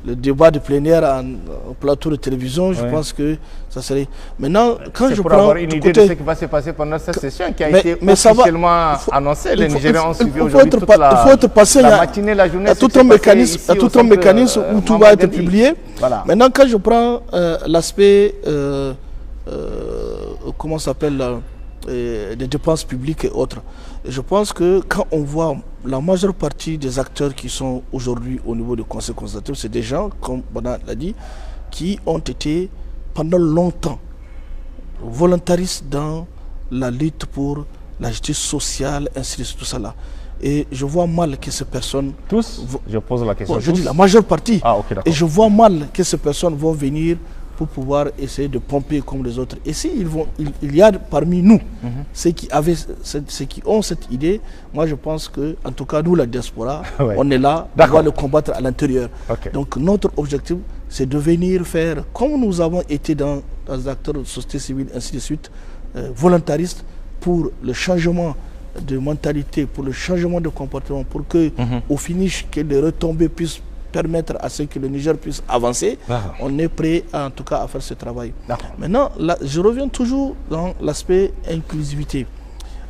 le débat de plénière en plateau de télévision. Je pense que ça serait... Maintenant, quand je prends... pour avoir une idée de ce qui va se passer pendant cette session qui a été officiellement annoncée. Les Nigériens ont suivi aujourd'hui toute la matinée, la journée. Il y a tout un mécanisme où tout va être publié. Voilà. Maintenant, quand je prends l'aspect... comment ça s'appelle des dépenses publiques et autres. Je pense que quand on voit la majeure partie des acteurs qui sont aujourd'hui au niveau du Conseil consultatif, c'est des gens, comme Bana l'a dit, qui ont été pendant longtemps volontaristes dans la lutte pour la justice sociale, ainsi de suite, tout ça là. Et je vois mal que ces personnes... Tous Je pose la question. Je dis la majeure partie. Ah, okay, et je vois mal que ces personnes vont venir pour pouvoir essayer de pomper comme les autres. Et s'il y a parmi nous ceux qui ont cette idée, moi je pense que, en tout cas nous la diaspora, on est là, on va le combattre à l'intérieur. Donc notre objectif, c'est de venir faire, comme nous avons été dans les acteurs de société civile, ainsi de suite, volontaristes pour le changement de mentalité, pour le changement de comportement, pour que au finish, que les retombées puissent permettre à ce que le Niger puisse avancer. On est prêt en tout cas à faire ce travail. Maintenant, là, je reviens toujours dans l'aspect inclusivité.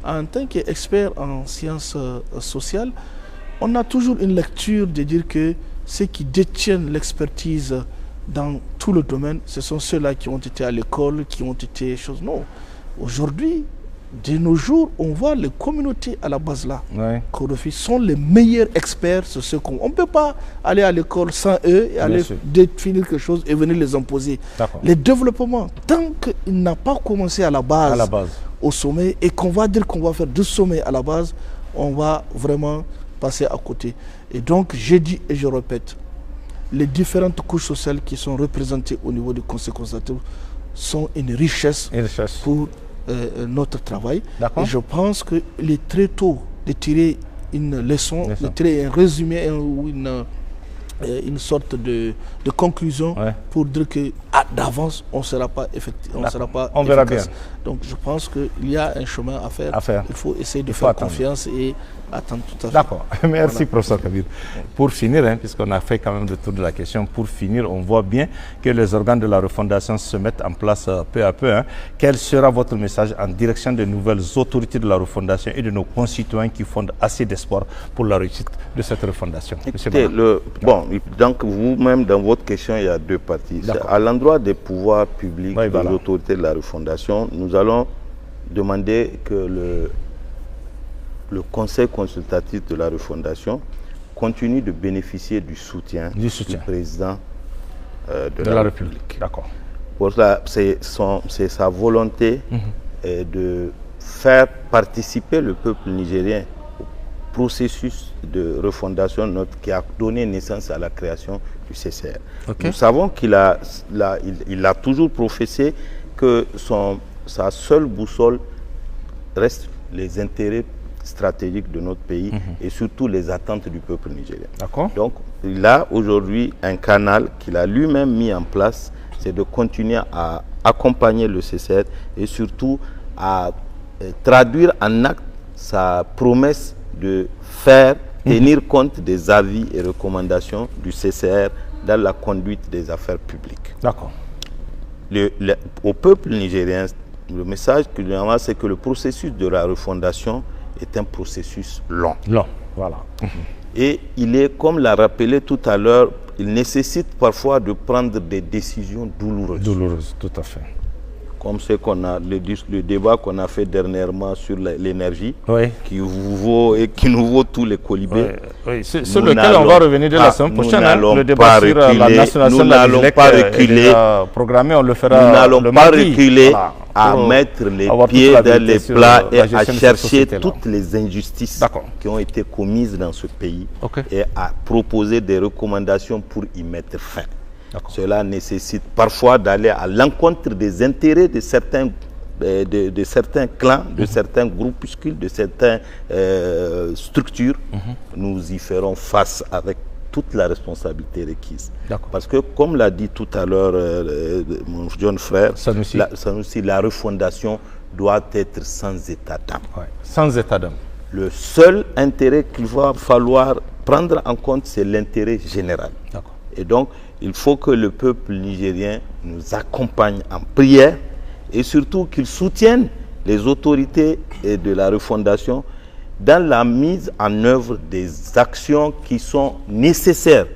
En tant qu'expert en sciences sociales, on a toujours une lecture de dire que ceux qui détiennent l'expertise dans tout le domaine, ce sont ceux-là qui ont été à l'école, qui ont été choses. Non. Aujourd'hui, de nos jours, on voit les communautés à la base là, sont les meilleurs experts sur ce qu'on... On ne peut pas aller à l'école sans eux et aller définir quelque chose et venir les imposer. Le développement, tant qu'il n'a pas commencé à la base, au sommet, et qu'on va dire qu'on va faire du sommet à la base, on va vraiment passer à côté. Et donc, j'ai dit et je répète, les différentes couches sociales qui sont représentées au niveau du Conseil consultatif sont une richesse pour notre travail. Et je pense qu'il est très tôt de tirer une leçon, de tirer un résumé ou une sorte de conclusion pour dire que d'avance on ne sera pas effectif, on verra bien. Donc je pense qu'il y a un chemin à faire. Il faut essayer de faire confiance et attendre tout à fait. D'accord. Merci professeur Kabir. Pour finir, puisqu'on a fait quand même le tour de la question, pour finir, on voit bien que les organes de la refondation se mettent en place peu à peu. Quel sera votre message en direction des nouvelles autorités de la refondation et de nos concitoyens qui fondent assez d'espoir pour la réussite de cette refondation? Écoutez, donc vous-même dans votre question, il y a deux parties. À l'endroit des pouvoirs publics, des autorités de la refondation, nous allons demander que le Conseil consultatif de la refondation continue de bénéficier du soutien du président de la République. D'accord. Pour cela, c'est sa volonté de faire participer le peuple nigérien au processus de refondation qui a donné naissance à la création du CCR. Nous savons qu'il a toujours professé que sa seule boussole reste les intérêts stratégiques de notre pays et surtout les attentes du peuple nigérien. Donc, il a aujourd'hui un canal qu'il a lui-même mis en place, c'est de continuer à accompagner le CCR et surtout à traduire en acte sa promesse de tenir compte des avis et recommandations du CCR dans la conduite des affaires publiques. D'accord. Au peuple nigérien, le message que je envoie, c'est que le processus de la refondation est un processus long. Voilà. Et il est, comme l'a rappelé tout à l'heure, il nécessite parfois de prendre des décisions douloureuses. Douloureuses, tout à fait. Comme le débat qu'on a fait dernièrement sur l'énergie, qui nous vaut tous les colibés. Sur lequel on va revenir dès la semaine prochaine. Le débat sur la nationalisation de la République programmé, on le fera. Nous n'allons pas reculer à mettre les pieds dans les plats et à chercher toutes les injustices qui ont été commises dans ce pays et à proposer des recommandations pour y mettre fin. Cela nécessite parfois d'aller à l'encontre des intérêts de certains clans, de certains groupuscules, de certaines structures. Nous y ferons face avec toute la responsabilité requise. Parce que, comme l'a dit tout à l'heure mon jeune frère, Sanoussi, la refondation doit être sans état d'âme. Sans état d'âme. Le seul intérêt qu'il va falloir prendre en compte, c'est l'intérêt général. Et donc, il faut que le peuple nigérien nous accompagne en prière et surtout qu'il soutienne les autorités de la refondation dans la mise en œuvre des actions qui sont nécessaires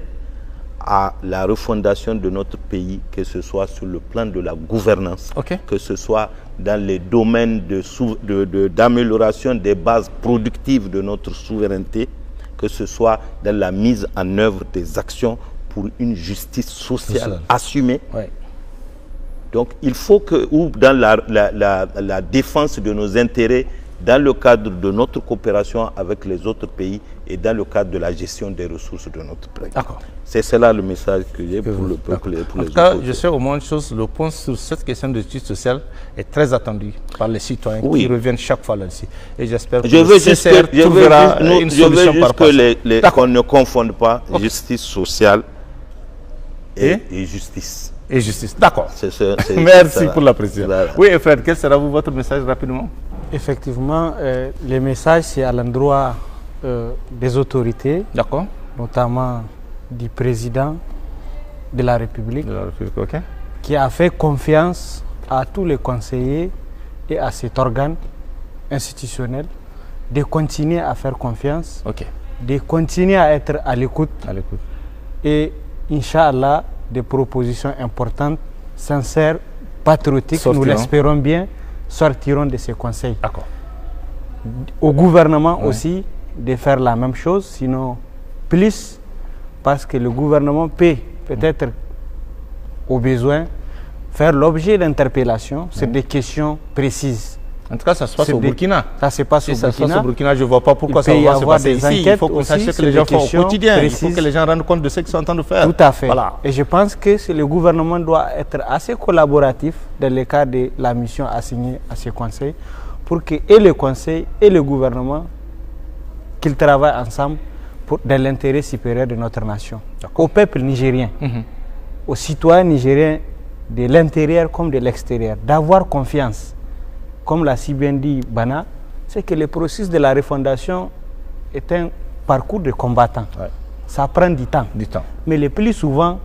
à la refondation de notre pays, que ce soit sur le plan de la gouvernance, que ce soit dans les domaines d'amélioration des bases productives de notre souveraineté, que ce soit dans la mise en œuvre des actions pour une justice sociale assumée. Donc il faut que, ou dans la défense de nos intérêts, dans le cadre de notre coopération avec les autres pays et dans le cadre de la gestion des ressources de notre pays. C'est cela le message que j'ai pour le peuple et pour les autres. En tout cas, je sais au moins une chose, le point sur cette question de justice sociale est très attendu par les citoyens qui reviennent chaque fois là-dessus. Et j'espère que le CCR trouvera une solution par rapport à ça. Qu'on ne confonde pas justice sociale et justice. Et justice, d'accord. Merci pour la précision. Oui, Fred, quel sera votre message rapidement? Effectivement, le message c'est à l'endroit des autorités, notamment du président de la République, qui a fait confiance à tous les conseillers et à cet organe institutionnel de continuer à faire confiance, de continuer à être à l'écoute et, Inch'Allah, des propositions importantes, sincères, patriotiques, nous l'espérons bien, sortiront de ces conseils. Au gouvernement aussi de faire la même chose, sinon plus, parce que le gouvernement peut peut-être au besoin faire l'objet d'interpellations sur des questions précises En tout cas, ça se passe au Burkina. Ça se passe au Burkina. Je ne vois pas pourquoi ça va se passer ici. Il faut qu'on sache ce que les gens font au quotidien. Il faut que les gens rendent compte de ce qu'ils sont en train de faire. Tout à fait. Voilà. Et je pense que le gouvernement doit être assez collaboratif dans le cadre de la mission assignée à ce conseil pour que et le conseil et le gouvernement qu'ils travaillent ensemble dans l'intérêt supérieur de notre nation. Au peuple nigérien, aux citoyens nigériens de l'intérieur comme de l'extérieur, d'avoir confiance. Comme l'a si bien dit Bana, c'est que le processus de la refondation est un parcours de combattant. Ouais. Ça prend du temps. Mais le plus souvent,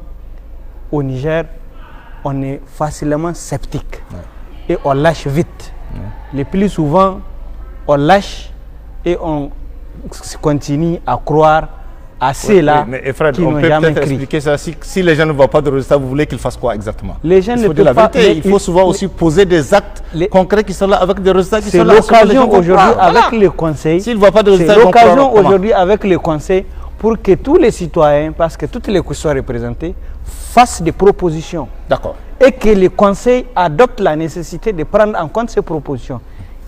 au Niger, on est facilement sceptique. Ouais. Et on lâche vite. Ouais. Le plus souvent, on lâche et on continue à croire à ceux-là qui n'ont jamais cru. Expliquer ça. Si les gens ne voient pas de résultats, vous voulez qu'ils fassent quoi exactement? Les gens il faut dire la vérité. Il faut souvent aussi poser des actes concrets qui sont là avec des résultats qui sont là. C'est l'occasion aujourd'hui avec le conseil. S'ils ne voient pas de résultats, c'est l'occasion aujourd'hui avec le conseil pour que tous les citoyens, parce que toutes les questions représentées, fassent des propositions. D'accord. Et que le conseil adopte la nécessité de prendre en compte ces propositions.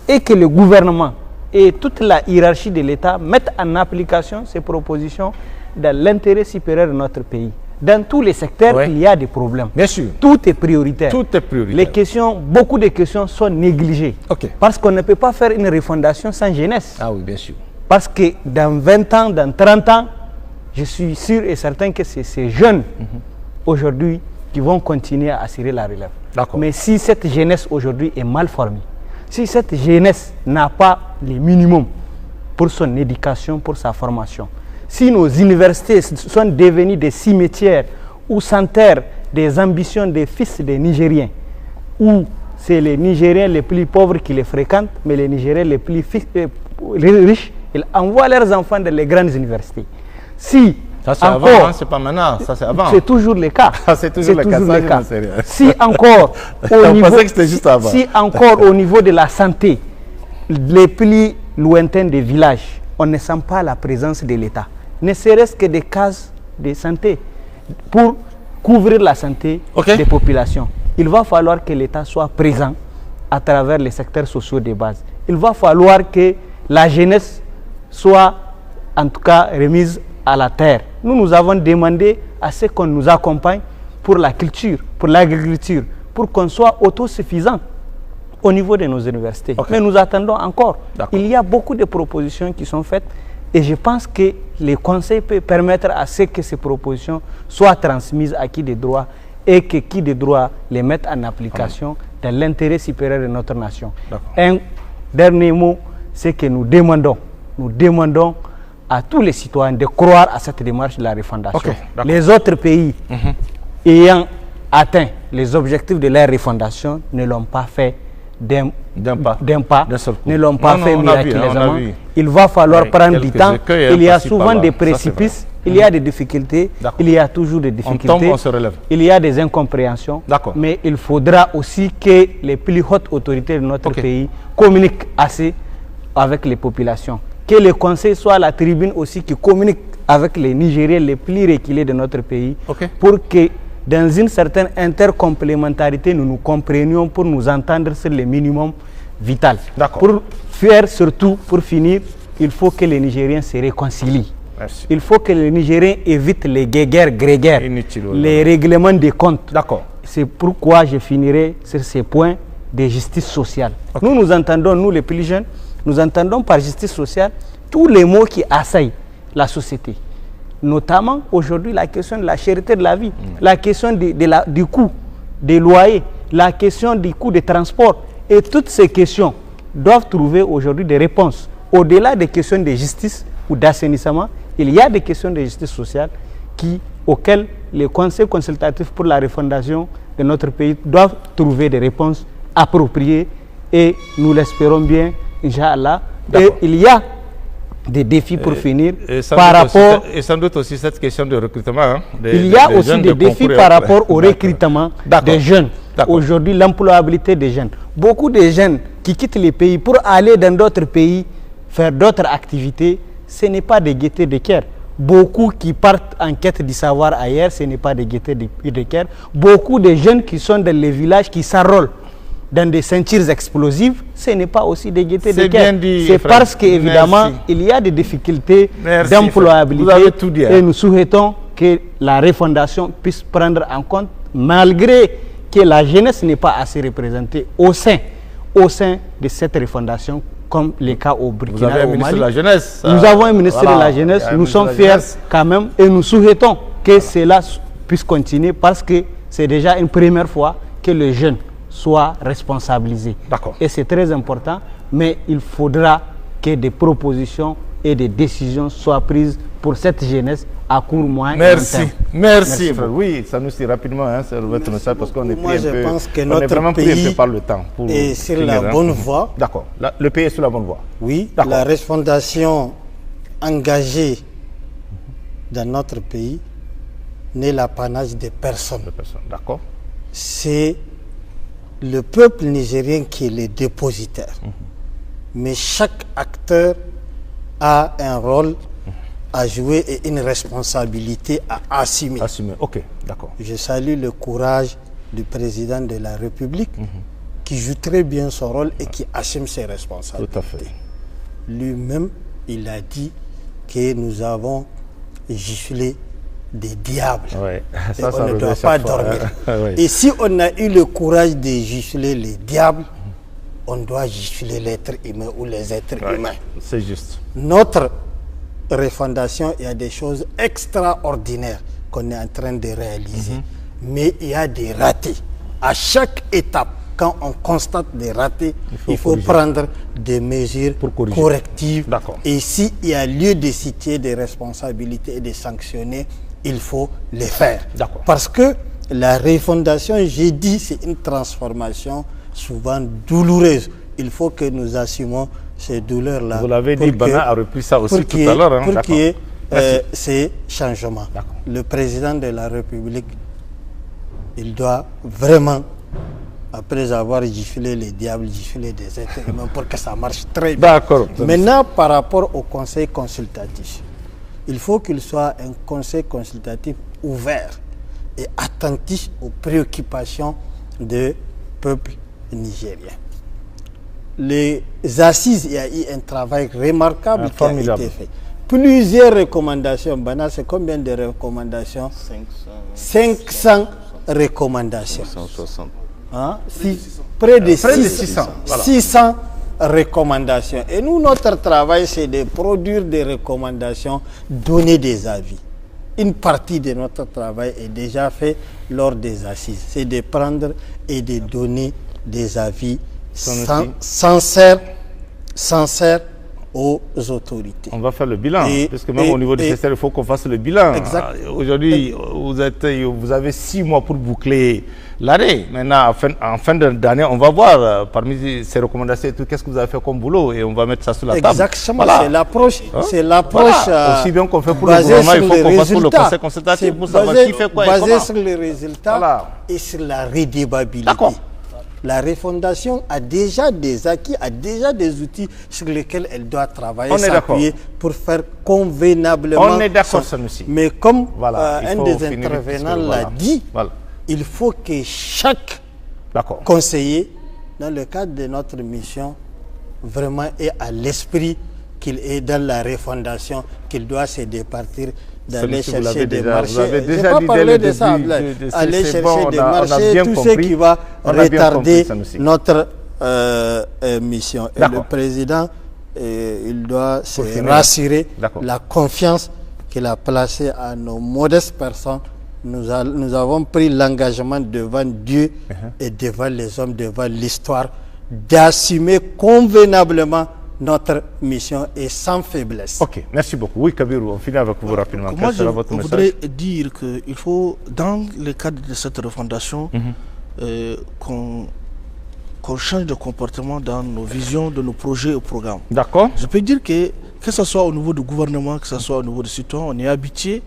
Et que le gouvernement et toute la hiérarchie de l'État mettent en application ces propositions dans l'intérêt supérieur de notre pays. Dans tous les secteurs, il y a des problèmes. Bien sûr. Tout est prioritaire. Tout est prioritaire. Les questions, beaucoup de questions sont négligées. Parce qu'on ne peut pas faire une refondation sans jeunesse. Ah oui, bien sûr. Parce que dans 20 ans, dans 30 ans, je suis sûr et certain que c'est ces jeunes aujourd'hui qui vont continuer à assurer la relève. Mais si cette jeunesse aujourd'hui est mal formée, si cette jeunesse n'a pas le minimum pour son éducation, pour sa formation, si nos universités sont devenues des cimetières où s'enterrent des ambitions des fils des Nigériens, où c'est les Nigériens les plus pauvres qui les fréquentent, mais les Nigériens les plus riches, ils envoient leurs enfants dans les grandes universités. Si ça c'est avant, c'est pas maintenant, ça c'est avant. C'est toujours le cas. C'est toujours le cas. Si encore au niveau de la santé, les plus lointains des villages, on ne sent pas la présence de l'État. Ne serait-ce que des cases de santé pour couvrir la santé des populations. Il va falloir que l'État soit présent à travers les secteurs sociaux de base. Il va falloir que la jeunesse soit en tout cas remise à la terre. Nous avons demandé à ce qu'on nous accompagne pour la culture, pour l'agriculture, pour qu'on soit autosuffisant au niveau de nos universités. Mais nous attendons encore. Il y a beaucoup de propositions qui sont faites et je pense que les conseils peuvent permettre à ce que ces propositions soient transmises à qui de droit et que qui de droit les mette en application dans l'intérêt supérieur de notre nation. Un dernier mot, c'est que nous demandons à tous les citoyens de croire à cette démarche de la refondation. Les autres pays ayant atteint les objectifs de la refondation ne l'ont pas fait d'un pas, ne l'ont pas fait miraculeusement. Il va falloir prendre du temps. Il y a souvent des précipices, il y a des difficultés, il y a toujours des difficultés, il y a des incompréhensions, mais il faudra aussi que les plus hautes autorités de notre pays communiquent assez avec les populations. Que le conseil soit la tribune aussi qui communique avec les Nigériens les plus reculés de notre pays pour que dans une certaine intercomplémentarité, nous nous comprenions pour nous entendre sur le minimum vital. Pour faire surtout, pour finir, il faut que les Nigériens se réconcilient. Merci. Il faut que les Nigériens évitent les guéguerres grégaires, les règlements des comptes. C'est pourquoi je finirai sur ces points de justice sociale. Nous entendons, nous les plus jeunes, nous entendons par justice sociale tous les mots qui assaillent la société. Notamment aujourd'hui la question de la cherté de la vie, la question du coût des loyers, la question du coût des transports. Et toutes ces questions doivent trouver aujourd'hui des réponses. Au-delà des questions de justice ou d'assainissement, il y a des questions de justice sociale auxquelles les conseils consultatifs pour la refondation de notre pays doivent trouver des réponses appropriées et nous l'espérons bien, Inch'Allah. Et il y a des défis pour finir par rapport... Et sans doute aussi cette question de recrutement. Il y a aussi des défis par rapport au recrutement des jeunes. Aujourd'hui, l'employabilité des jeunes. Beaucoup de jeunes qui quittent les pays pour aller dans d'autres pays, faire d'autres activités, ce n'est pas des gaietés de cœur. Beaucoup qui partent en quête du savoir ailleurs, ce n'est pas des gaietés de cœur. Beaucoup de jeunes qui sont dans les villages, qui s'enrôlent dans des ceintures explosives, ce n'est pas aussi des gaietés de cœur. C'est parce qu'évidemment, il y a des difficultés d'employabilité et nous souhaitons que la refondation puisse prendre en compte, malgré que la jeunesse n'est pas assez représentée au sein de cette refondation, comme les cas au Burkina et au Mali. Nous avons un ministre de la jeunesse, nous sommes fiers quand même et nous souhaitons que cela puisse continuer parce que c'est déjà une première fois que les jeunes soient responsabilisés. Et c'est très important, mais il faudra que des propositions et des décisions soient prises pour cette jeunesse à court, moyen et long terme. Merci, frère. Oui, ça nous dit rapidement, c'est votre message parce qu'on est pris je pense que notre pays par le temps est sur la bonne voie. D'accord, le pays est sur la bonne voie. Oui, la refondation engagée dans notre pays n'est l'apanage de personne. D'accord. C'est le peuple nigérien qui est le dépositaire. Mais chaque acteur a un rôle à jouer et une responsabilité à assumer. Ok, d'accord. Je salue le courage du président de la République qui joue très bien son rôle et qui assume ses responsabilités. Tout à fait. Lui-même, il a dit que nous avons giflé des diables. Ouais. Et on ne doit pas dormir. Et si on a eu le courage de gifler les diables, on doit gifler l'être humain ou les êtres humains. C'est juste. Notre refondation, il y a des choses extraordinaires qu'on est en train de réaliser. Mais il y a des ratés. À chaque étape, quand on constate des ratés, il faut prendre des mesures correctives. Et s'il y a lieu de situer des responsabilités et de sanctionner, il faut les faire. Parce que la refondation, j'ai dit, c'est une transformation souvent douloureuse. Il faut que nous assumons ces douleurs-là. Vous l'avez dit, Bana a repris ça aussi tout à l'heure. Pour qu'il y ait ces changements. Le président de la République, il doit vraiment, après avoir giflé les diables, gifler des êtres humains pour que ça marche très bien. Maintenant, par rapport au conseil consultatif, il faut qu'il soit un conseil consultatif ouvert et attentif aux préoccupations du peuple nigérien. Les assises, il y a eu un travail remarquable qui a été fait. Plusieurs recommandations. Bana, c'est combien de recommandations? 500 recommandations. 160. Hein? Près de 600. 600 recommandations. Et nous, notre travail, c'est de produire des recommandations, donner des avis. Une partie de notre travail est déjà fait lors des assises. C'est de prendre et de donner des avis sincères aux autorités. On va faire le bilan, parce que même au niveau du CSR, il faut qu'on fasse le bilan. Aujourd'hui, vous avez 6 mois pour boucler l'année. Maintenant, en fin d'année, on va voir parmi ces recommandations et tout, qu'est-ce que vous avez fait comme boulot et on va mettre ça sur la table. Exactement, c'est l'approche. C'est l'approche. Aussi bien qu'on fait pour le gouvernement, il faut qu'on fasse pour le conseil consultatif pour savoir qui fait quoi et comment. Basé sur les résultats et sur la redevabilité. La refondation a déjà des acquis, a déjà des outils sur lesquels elle doit travailler, s'appuyer pour faire convenablement. On est d'accord, Sanoussi. Mais comme un des intervenants l'a dit, il faut que chaque conseiller, dans le cadre de notre mission, vraiment ait à l'esprit qu'il est dans la refondation, qu'il doit se départir d'aller chercher des marchés. Vous avez déjà dit dès le début, aller chercher des marchés, tout ce qui va retarder notre mission. Et le président, il doit se rassurer la confiance qu'il a placée à nos modestes personnes. Nous avons pris l'engagement devant Dieu et devant les hommes, devant l'histoire, d'assumer convenablement notre mission est sans faiblesse. Ok, merci beaucoup. Oui, Kabirou, on finit avec vous rapidement. Moi, je voudrais dire qu'il faut, dans le cadre de cette refondation, qu'on change de comportement dans nos visions, de nos projets et programmes. D'accord. Je peux dire que ce soit au niveau du gouvernement, que ce soit au niveau des citoyens, on est habitué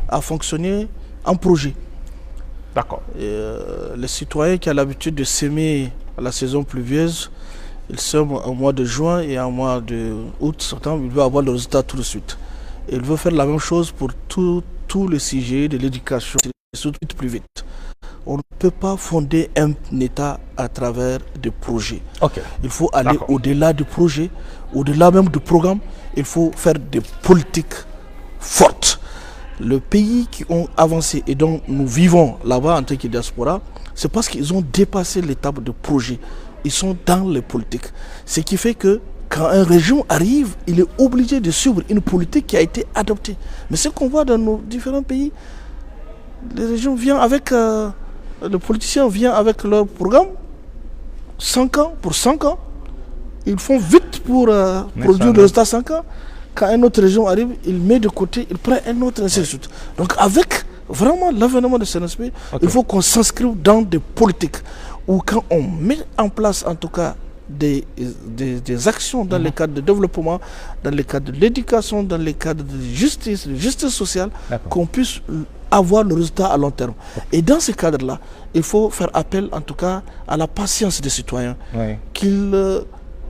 à fonctionner en projet. D'accord. Les citoyens qui ont l'habitude de s'aimer à la saison pluvieuse, ils sèment au mois de juin et au mois de août, septembre, il veut avoir le résultat tout de suite. Et il veut faire la même chose pour tous les sujets de l'éducation, surtout plus vite. On ne peut pas fonder un État à travers des projets. Il faut aller au-delà du projet, au-delà même du programme. Il faut faire des politiques fortes. Les pays qui ont avancé et dont nous vivons là-bas en tant que diaspora, c'est parce qu'ils ont dépassé l'étape de projet. Ils sont dans les politiques. Ce qui fait que quand un régime arrive, il est obligé de suivre une politique qui a été adoptée. Mais ce qu'on voit dans nos différents pays, les régions viennent avec... le politicien vient avec leur programme, 5 ans pour 5 ans. Ils font vite pour produire le résultat 5 ans. Quand un autre région arrive, il met de côté, il prend un autre, ainsi de suite. Donc avec vraiment l'avènement de CNSP, il faut qu'on s'inscrive dans des politiques où quand on met en place en tout cas des actions dans les cadres de développement, dans les cadres de l'éducation, dans les cadres de justice sociale, qu'on puisse avoir le résultat à long terme. Et dans ce cadre-là, il faut faire appel en tout cas à la patience des citoyens, qu'ils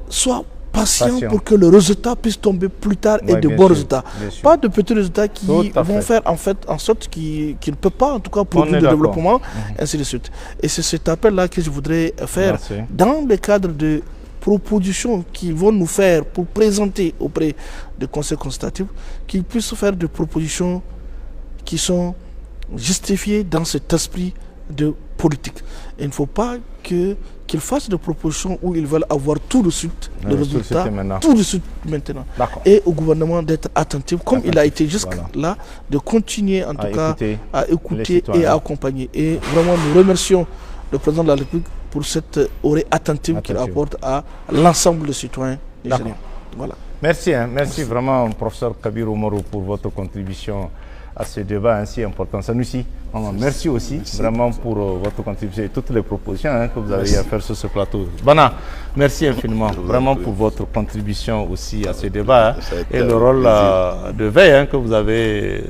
soient patients pour que le résultat puisse tomber plus tard et de bons résultats. Pas de petits résultats qui vont faire en sorte qu'ils ne peuvent pas en tout cas produire le développement, ainsi de suite. Et c'est cet appel-là que je voudrais faire dans le cadre de propositions qu'ils vont nous faire pour présenter auprès du Conseil consultatif, qu'ils puissent faire des propositions qui sont justifiées dans cet esprit de politique. Et il ne faut pas qu'ils fassent des propositions où ils veulent avoir tout de suite le résultat, tout de suite maintenant. Et au gouvernement d'être attentif, comme il a été jusque-là, de continuer en tout cas à écouter et à accompagner. Et vraiment, nous remercions le président de la République pour cette oreille attentive qu'il apporte à l'ensemble des citoyens nigériens. Voilà. Merci, merci vraiment, professeur Kabir Oumarou, pour votre contribution à ce débat ainsi important. Sanoussi, merci aussi vraiment pour votre contribution et toutes les propositions que vous avez à faire sur ce plateau. Bana, merci infiniment vraiment pour votre contribution aussi à ce débat et le rôle de veille que vous avez